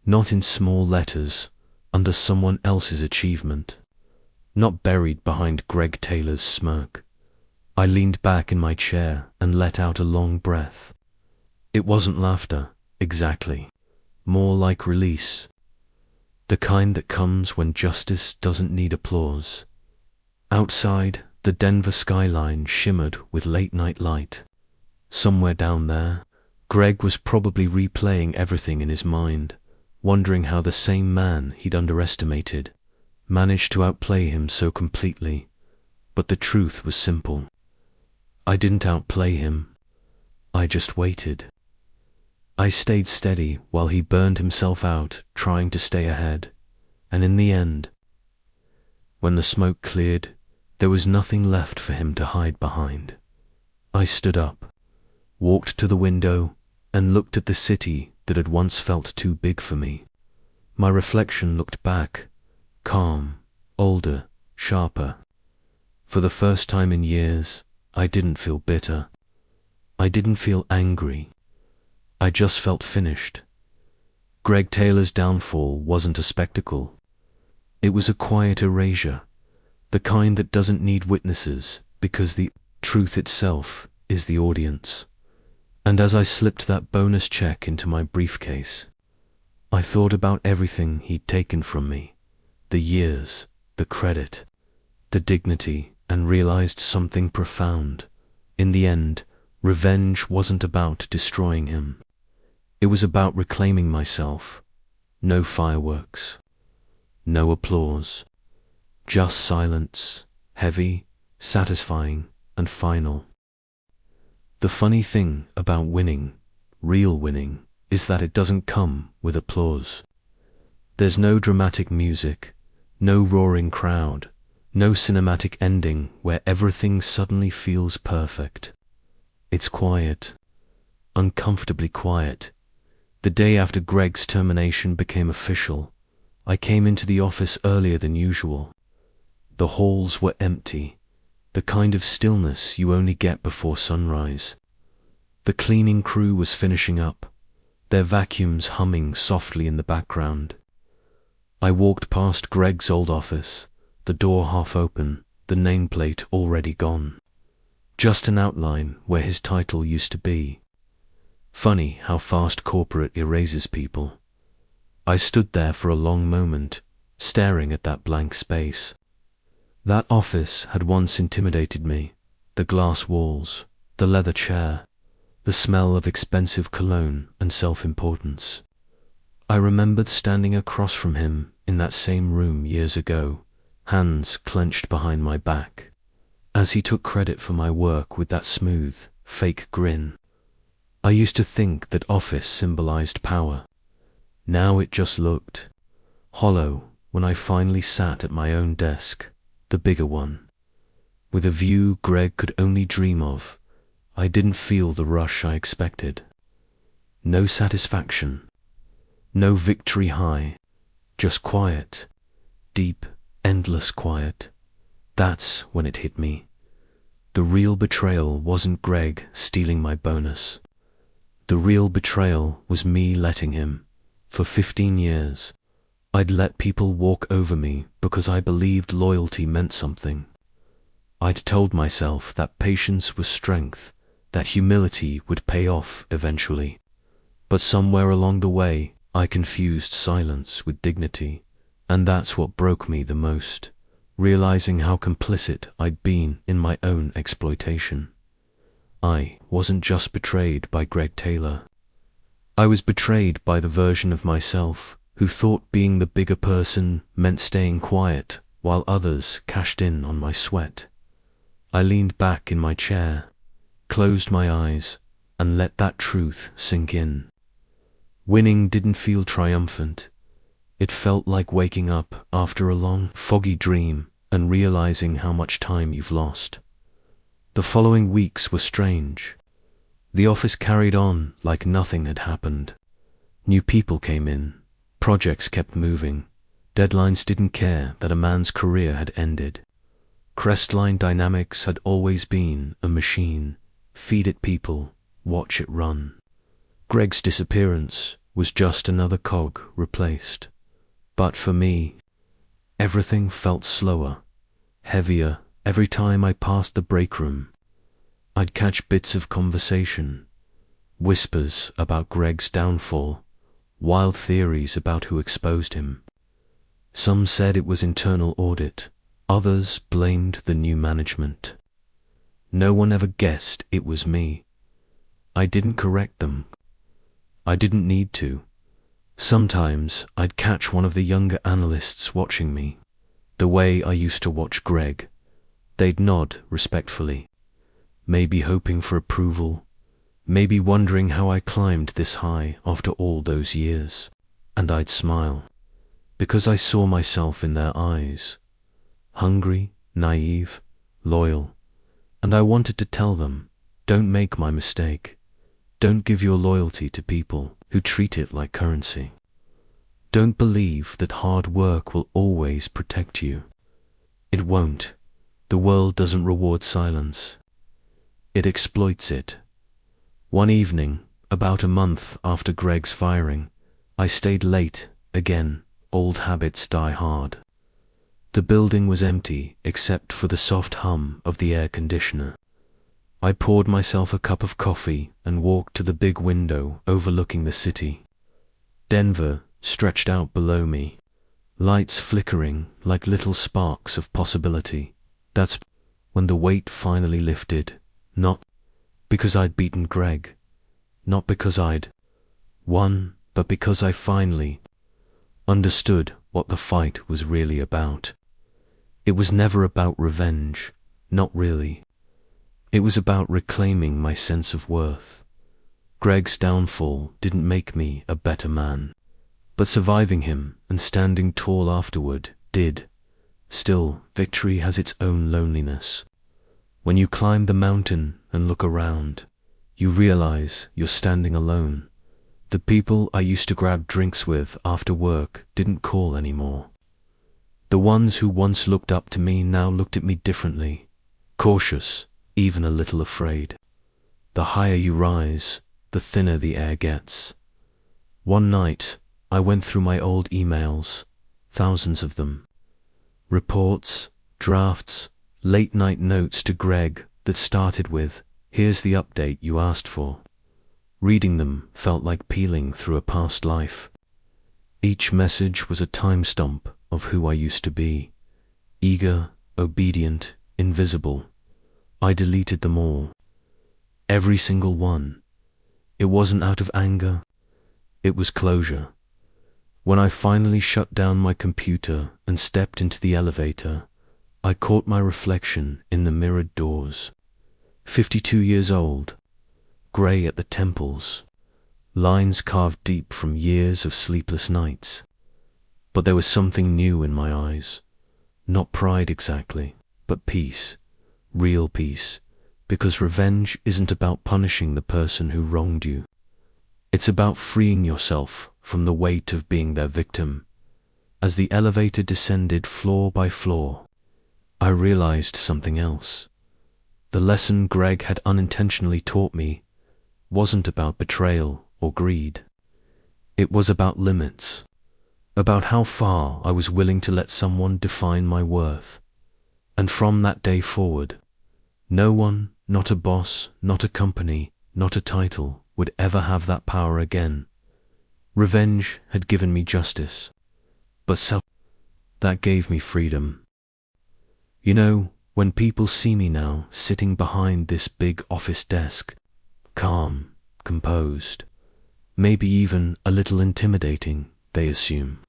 not in small letters under someone else's achievement, not buried behind Greg Taylor's smirk. I leaned back in my chair and let out a long breath. It wasn't laughter, exactly. More like release. The kind that comes when justice doesn't need applause. Outside, the Denver skyline shimmered with late-night light. Somewhere down there, Greg was probably replaying everything in his mind, wondering how the same man he'd underestimated managed to outplay him so completely. But the truth was simple. I didn't outplay him. I just waited. I stayed steady while he burned himself out trying to stay ahead, and in the end, when the smoke cleared, there was nothing left for him to hide behind. I stood up, walked to the window, and looked at the city that had once felt too big for me. My reflection looked back, calm, older, sharper. For the first time in years, I didn't feel bitter. I didn't feel angry. I just felt finished. Greg Taylor's downfall wasn't a spectacle. It was a quiet erasure, the kind that doesn't need witnesses because the truth itself is the audience. And as I slipped that bonus check into my briefcase, I thought about everything he'd taken from me, the years, the credit, the dignity, and realized something profound. In the end, revenge wasn't about destroying him. It was about reclaiming myself. No fireworks, no applause, just silence, heavy, satisfying, and final. The funny thing about winning, real winning, is that it doesn't come with applause. There's no dramatic music, no roaring crowd, no cinematic ending where everything suddenly feels perfect. It's quiet, uncomfortably quiet. The day after Greg's termination became official, I came into the office earlier than usual. The halls were empty, the kind of stillness you only get before sunrise. The cleaning crew was finishing up, their vacuums humming softly in the background. I walked past Greg's old office, the door half open, the nameplate already gone. Just an outline where his title used to be. Funny how fast corporate erases people. I stood there for a long moment, staring at that blank space. That office had once intimidated me. The glass walls, the leather chair, the smell of expensive cologne and self-importance. I remembered standing across from him in that same room years ago, hands clenched behind my back, as he took credit for my work with that smooth, fake grin. I used to think that office symbolized power. Now it just looked hollow when I finally sat at my own desk, the bigger one. With a view Greg could only dream of, I didn't feel the rush I expected. No satisfaction, no victory high, just quiet, deep, endless quiet. That's when it hit me. The real betrayal wasn't Greg stealing my bonus. The real betrayal was me letting him. For 15 years, I'd let people walk over me because I believed loyalty meant something. I'd told myself that patience was strength, that humility would pay off eventually. But somewhere along the way, I confused silence with dignity, and that's what broke me the most, realizing how complicit I'd been in my own exploitation. I wasn't just betrayed by Greg Taylor. I was betrayed by the version of myself who thought being the bigger person meant staying quiet while others cashed in on my sweat. I leaned back in my chair, closed my eyes, and let that truth sink in. Winning didn't feel triumphant. It felt like waking up after a long, foggy dream and realizing how much time you've lost. The following weeks were strange. The office carried on like nothing had happened. New people came in, projects kept moving, deadlines didn't care that a man's career had ended. Crestline Dynamics had always been a machine. Feed it people, watch it run. Greg's disappearance was just another cog replaced. But for me, everything felt slower, heavier. Every time I passed the break room, I'd catch bits of conversation, whispers about Greg's downfall, wild theories about who exposed him. Some said it was internal audit, others blamed the new management. No one ever guessed it was me. I didn't correct them. I didn't need to. Sometimes I'd catch one of the younger analysts watching me, the way I used to watch Greg. They'd nod respectfully, maybe hoping for approval, maybe wondering how I climbed this high after all those years. And I'd smile, because I saw myself in their eyes, hungry, naive, loyal. And I wanted to tell them, don't make my mistake. Don't give your loyalty to people who treat it like currency. Don't believe that hard work will always protect you. It won't. The world doesn't reward silence. It exploits it. One evening, about a month after Greg's firing, I stayed late again. Old habits die hard. The building was empty except for the soft hum of the air conditioner. I poured myself a cup of coffee and walked to the big window overlooking the city. Denver stretched out below me, lights flickering like little sparks of possibility. That's when the weight finally lifted, not because I'd beaten Greg, not because I'd won, but because I finally understood what the fight was really about. It was never about revenge, not really. It was about reclaiming my sense of worth. Greg's downfall didn't make me a better man, but surviving him and standing tall afterward did. Still, victory has its own loneliness. When you climb the mountain and look around, you realize you're standing alone. The people I used to grab drinks with after work didn't call anymore. The ones who once looked up to me now looked at me differently, cautious, even a little afraid. The higher you rise, the thinner the air gets. One night, I went through my old emails, thousands of them. Reports, drafts, late-night notes to Greg that started with, "Here's the update you asked for." Reading them felt like peeling through a past life. Each message was a time stamp of who I used to be. Eager, obedient, invisible. I deleted them all. Every single one. It wasn't out of anger. It was closure. When I finally shut down my computer and stepped into the elevator, I caught my reflection in the mirrored doors. 52 years old, grey at the temples, lines carved deep from years of sleepless nights. But there was something new in my eyes. Not pride exactly, but peace. Real peace. Because revenge isn't about punishing the person who wronged you. It's about freeing yourself from the weight of being their victim. As the elevator descended floor by floor, I realized something else. The lesson Greg had unintentionally taught me wasn't about betrayal or greed. It was about limits, about how far I was willing to let someone define my worth. And from that day forward, no one, not a boss, not a company, not a title, would ever have that power again. Revenge had given me justice, but that gave me freedom. You know, When people see me now, sitting behind this big office desk, calm, composed, maybe even a little intimidating, they assume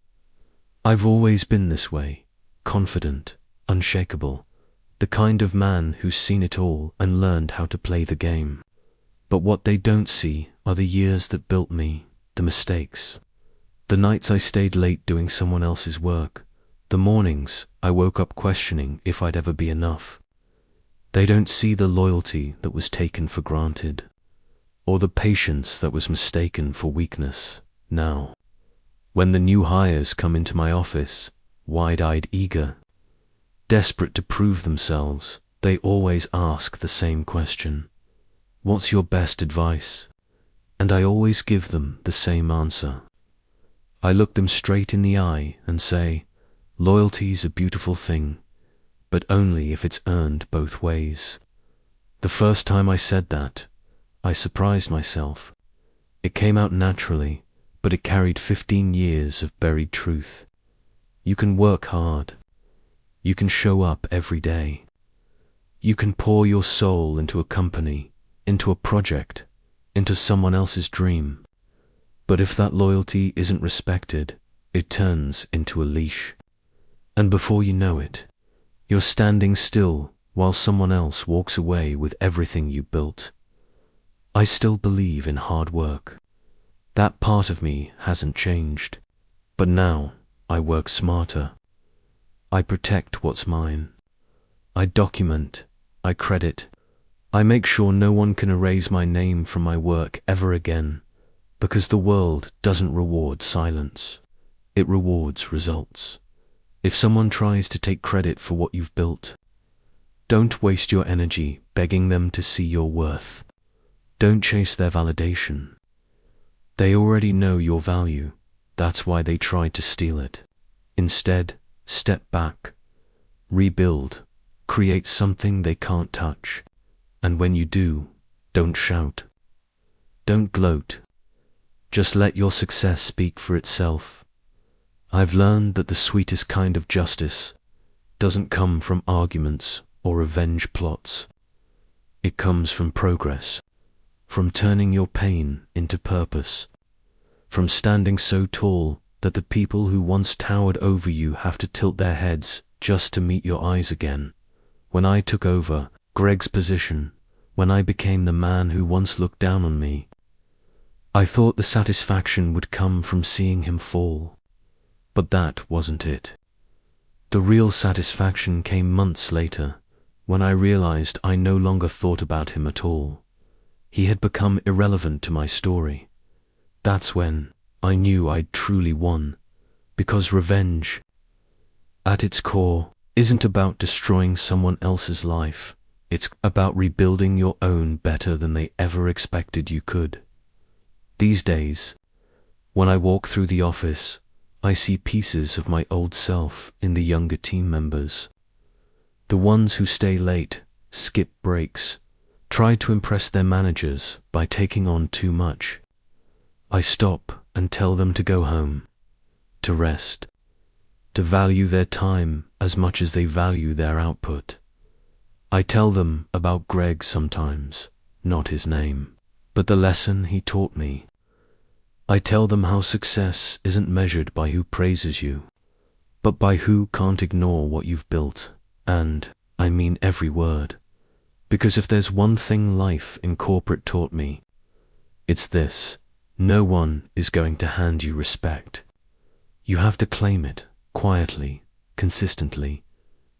I've always been this way, confident, unshakable, the kind of man who's seen it all and learned how to play the game. But what they don't see are the years that built me, the mistakes, the nights I stayed late doing someone else's work, the mornings I woke up questioning if I'd ever be enough. They don't see the loyalty that was taken for granted, or the patience that was mistaken for weakness. Now, when the new hires come into my office, wide-eyed, eager, desperate to prove themselves, they always ask the same question: "What's your best advice?" And I always give them the same answer. I look them straight in the eye and say, loyalty's a beautiful thing, but only if it's earned both ways. The first time I said that, I surprised myself. It came out naturally, but it carried 15 years of buried truth. You can work hard. You can show up every day. You can pour your soul into a company, into a project, into someone else's dream. But if that loyalty isn't respected, it turns into a leash. And before you know it, you're standing still while someone else walks away with everything you built. I still believe in hard work. That part of me hasn't changed. But now I work smarter. I protect what's mine. I document. I credit. I make sure no one can erase my name from my work ever again, because the world doesn't reward silence. It rewards results. If someone tries to take credit for what you've built, don't waste your energy begging them to see your worth. Don't chase their validation. They already know your value. That's why they tried to steal it. Instead, step back, rebuild, create something they can't touch. And when you do, don't shout. Don't gloat. Just let your success speak for itself. I've learned that the sweetest kind of justice doesn't come from arguments or revenge plots. It comes from progress, from turning your pain into purpose, from standing so tall that the people who once towered over you have to tilt their heads just to meet your eyes again. When I took over Greg's position, when I became the man who once looked down on me, I thought the satisfaction would come from seeing him fall. But that wasn't it. The real satisfaction came months later, when I realized I no longer thought about him at all. He had become irrelevant to my story. That's when I knew I'd truly won, because revenge, at its core, isn't about destroying someone else's life. It's about rebuilding your own better than they ever expected you could. These days, when I walk through the office, I see pieces of my old self in the younger team members. The ones who stay late, skip breaks, try to impress their managers by taking on too much. I stop and tell them to go home, to rest, to value their time as much as they value their output. I tell them about Greg sometimes, not his name, but the lesson he taught me. I tell them how success isn't measured by who praises you, but by who can't ignore what you've built. And I mean every word. Because if there's one thing life in corporate taught me, it's this: no one is going to hand you respect. You have to claim it, quietly, consistently,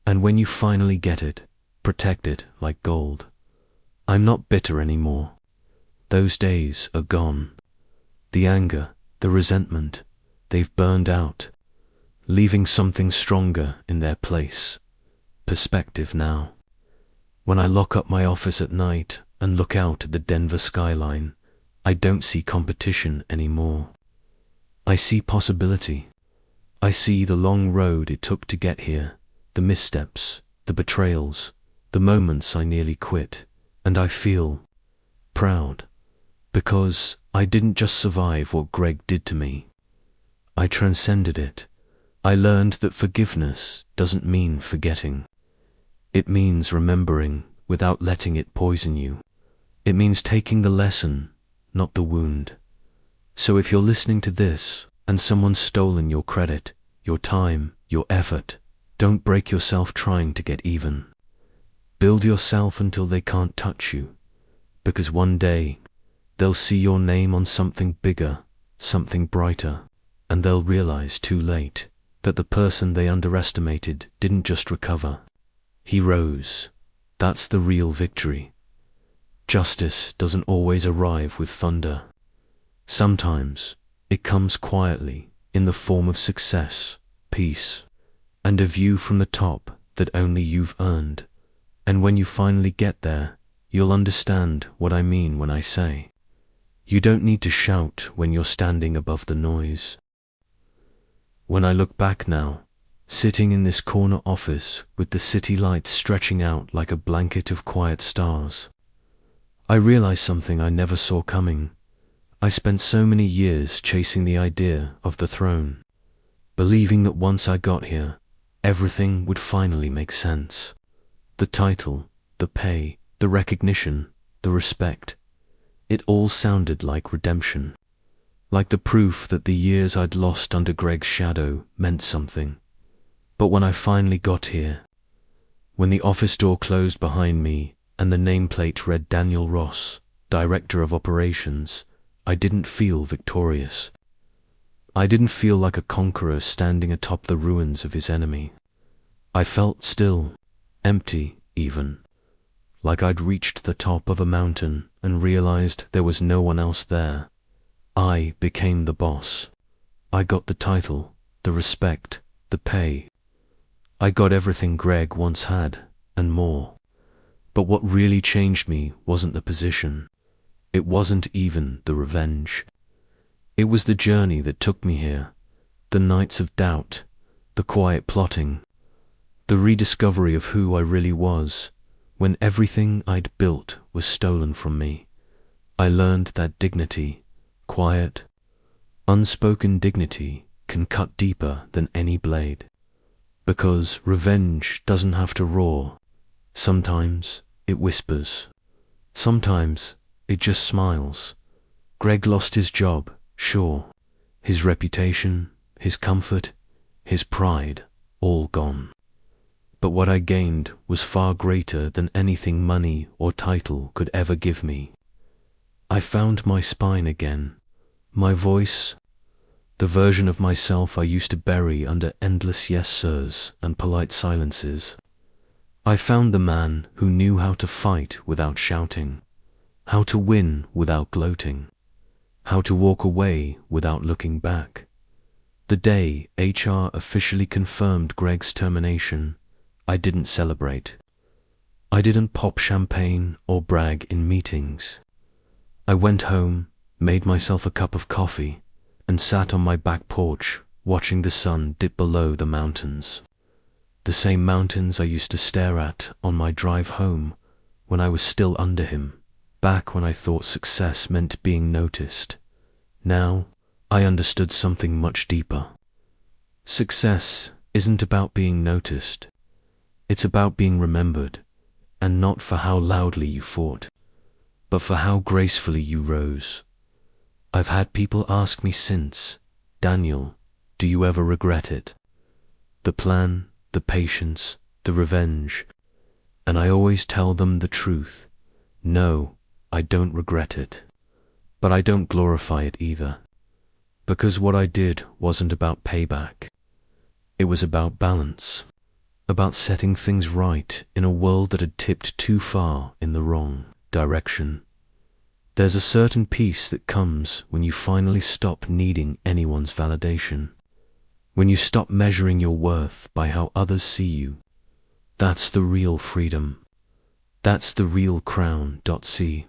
and when you finally get it, protect it like gold. I'm not bitter anymore. Those days are gone. The anger, the resentment, they've burned out, leaving something stronger in their place. Perspective now. When I lock up my office at night and look out at the Denver skyline, I don't see competition anymore. I see possibility. I see the long road it took to get here, the missteps, the betrayals, the moments I nearly quit, and I feel proud, because I didn't just survive what Greg did to me. I transcended it. I learned that forgiveness doesn't mean forgetting. It means remembering without letting it poison you. It means taking the lesson, not the wound. So if you're listening to this and someone's stolen your credit, your time, your effort, don't break yourself trying to get even. Build yourself until they can't touch you, because one day they'll see your name on something bigger, something brighter, and they'll realize too late that the person they underestimated didn't just recover. He rose. That's the real victory. Justice doesn't always arrive with thunder. Sometimes it comes quietly in the form of success, peace, and a view from the top that only you've earned. And when you finally get there, you'll understand what I mean when I say, you don't need to shout when you're standing above the noise. When I look back now, sitting in this corner office with the city lights stretching out like a blanket of quiet stars, I realize something I never saw coming. I spent so many years chasing the idea of the throne, believing that once I got here, everything would finally make sense. The title, the pay, the recognition, the respect. It all sounded like redemption, like the proof that the years I'd lost under Greg's shadow meant something. But when I finally got here, when the office door closed behind me and the nameplate read Daniel Ross, Director of Operations, I didn't feel victorious. I didn't feel like a conqueror standing atop the ruins of his enemy. I felt still, empty even, like I'd reached the top of a mountain and realized there was no one else there. I became the boss. I got the title, the respect, the pay. I got everything Greg once had, and more. But what really changed me wasn't the position. It wasn't even the revenge. It was the journey that took me here, the nights of doubt, the quiet plotting, the rediscovery of who I really was, when everything I'd built was stolen from me. I learned that dignity, quiet, unspoken dignity, can cut deeper than any blade. Because revenge doesn't have to roar. Sometimes it whispers. Sometimes it just smiles. Greg lost his job, sure. His reputation, his comfort, his pride, all gone. But what I gained was far greater than anything money or title could ever give me. I found my spine again, my voice, the version of myself I used to bury under endless yes sirs and polite silences. I found the man who knew how to fight without shouting, how to win without gloating, how to walk away without looking back. The day HR officially confirmed Greg's termination, I didn't celebrate. I didn't pop champagne or brag in meetings. I went home, made myself a cup of coffee, and sat on my back porch watching the sun dip below the mountains. The same mountains I used to stare at on my drive home when I was still under him, back when I thought success meant being noticed. Now, I understood something much deeper. Success isn't about being noticed. It's about being remembered, and not for how loudly you fought, but for how gracefully you rose. I've had people ask me since, Daniel, do you ever regret it? The plan, the patience, the revenge, and I always tell them the truth. No, I don't regret it, but I don't glorify it either, because what I did wasn't about payback. It was about balance, about setting things right in a world that had tipped too far in the wrong direction. There's a certain peace that comes when you finally stop needing anyone's validation, when you stop measuring your worth by how others see you. That's the real freedom. That's the real crown. See,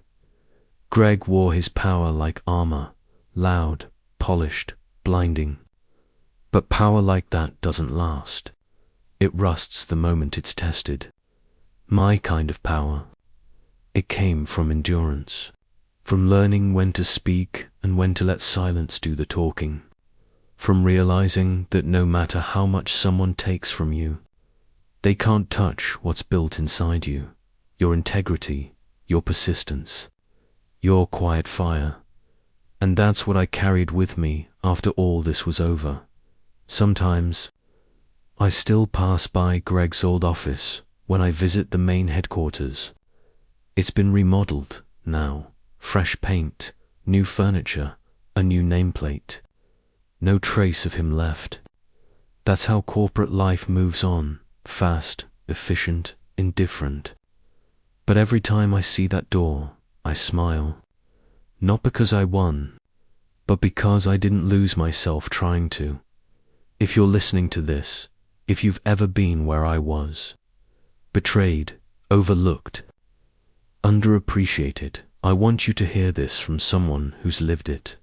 Greg wore his power like armor, loud, polished, blinding. But power like that doesn't last. It rusts the moment it's tested. My kind of power, it came from endurance, from learning when to speak and when to let silence do the talking, from realizing that no matter how much someone takes from you, They can't touch what's built inside you, your integrity, your persistence, your quiet fire. And that's what I carried with me after all this was over. Sometimes, I still pass by Greg's old office when I visit the main headquarters. It's been remodeled now, fresh paint, new furniture, a new nameplate. No trace of him left. That's how corporate life moves on, fast, efficient, indifferent. But every time I see that door, I smile. Not because I won, but because I didn't lose myself trying to. If you're listening to this, if you've ever been where I was, betrayed, overlooked, underappreciated, I want you to hear this from someone who's lived it.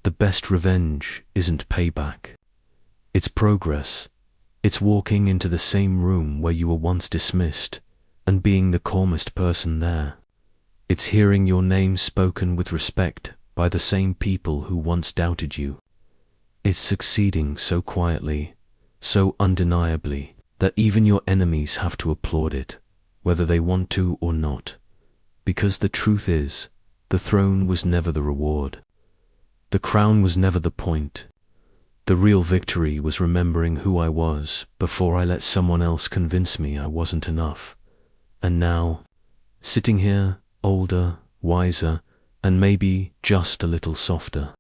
The best revenge isn't payback. It's progress. It's walking into the same room where you were once dismissed and being the calmest person there. It's hearing your name spoken with respect by the same people who once doubted you. It's succeeding so quietly, so undeniably, that even your enemies have to applaud it, whether they want to or not. Because the truth is, the throne was never the reward. The crown was never the point. The real victory was remembering who I was before I let someone else convince me I wasn't enough. And now, sitting here, older, wiser, and maybe just a little softer,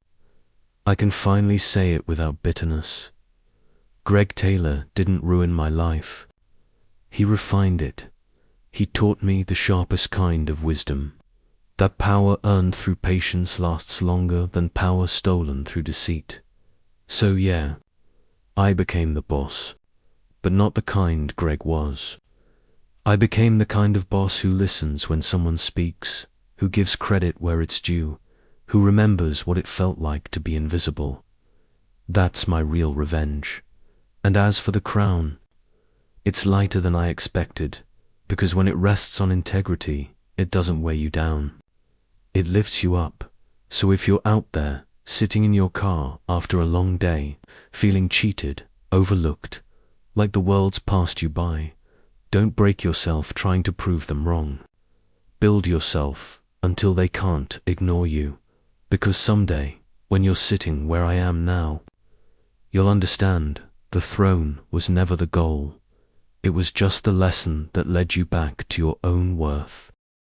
I can finally say it without bitterness. Greg Taylor didn't ruin my life. He refined it. He taught me the sharpest kind of wisdom. That power earned through patience lasts longer than power stolen through deceit. So yeah, I became the boss, but not the kind Greg was. I became the kind of boss who listens when someone speaks, who gives credit where it's due, who remembers what it felt like to be invisible. That's my real revenge. And as for the crown, it's lighter than I expected, because when it rests on integrity, it doesn't weigh you down. It lifts you up. So if you're out there, sitting in your car after a long day, feeling cheated, overlooked, like the world's passed you by, don't break yourself trying to prove them wrong. Build yourself until they can't ignore you, because someday, when you're sitting where I am now, you'll understand the throne was never the goal. It was just the lesson that led you back to your own worth.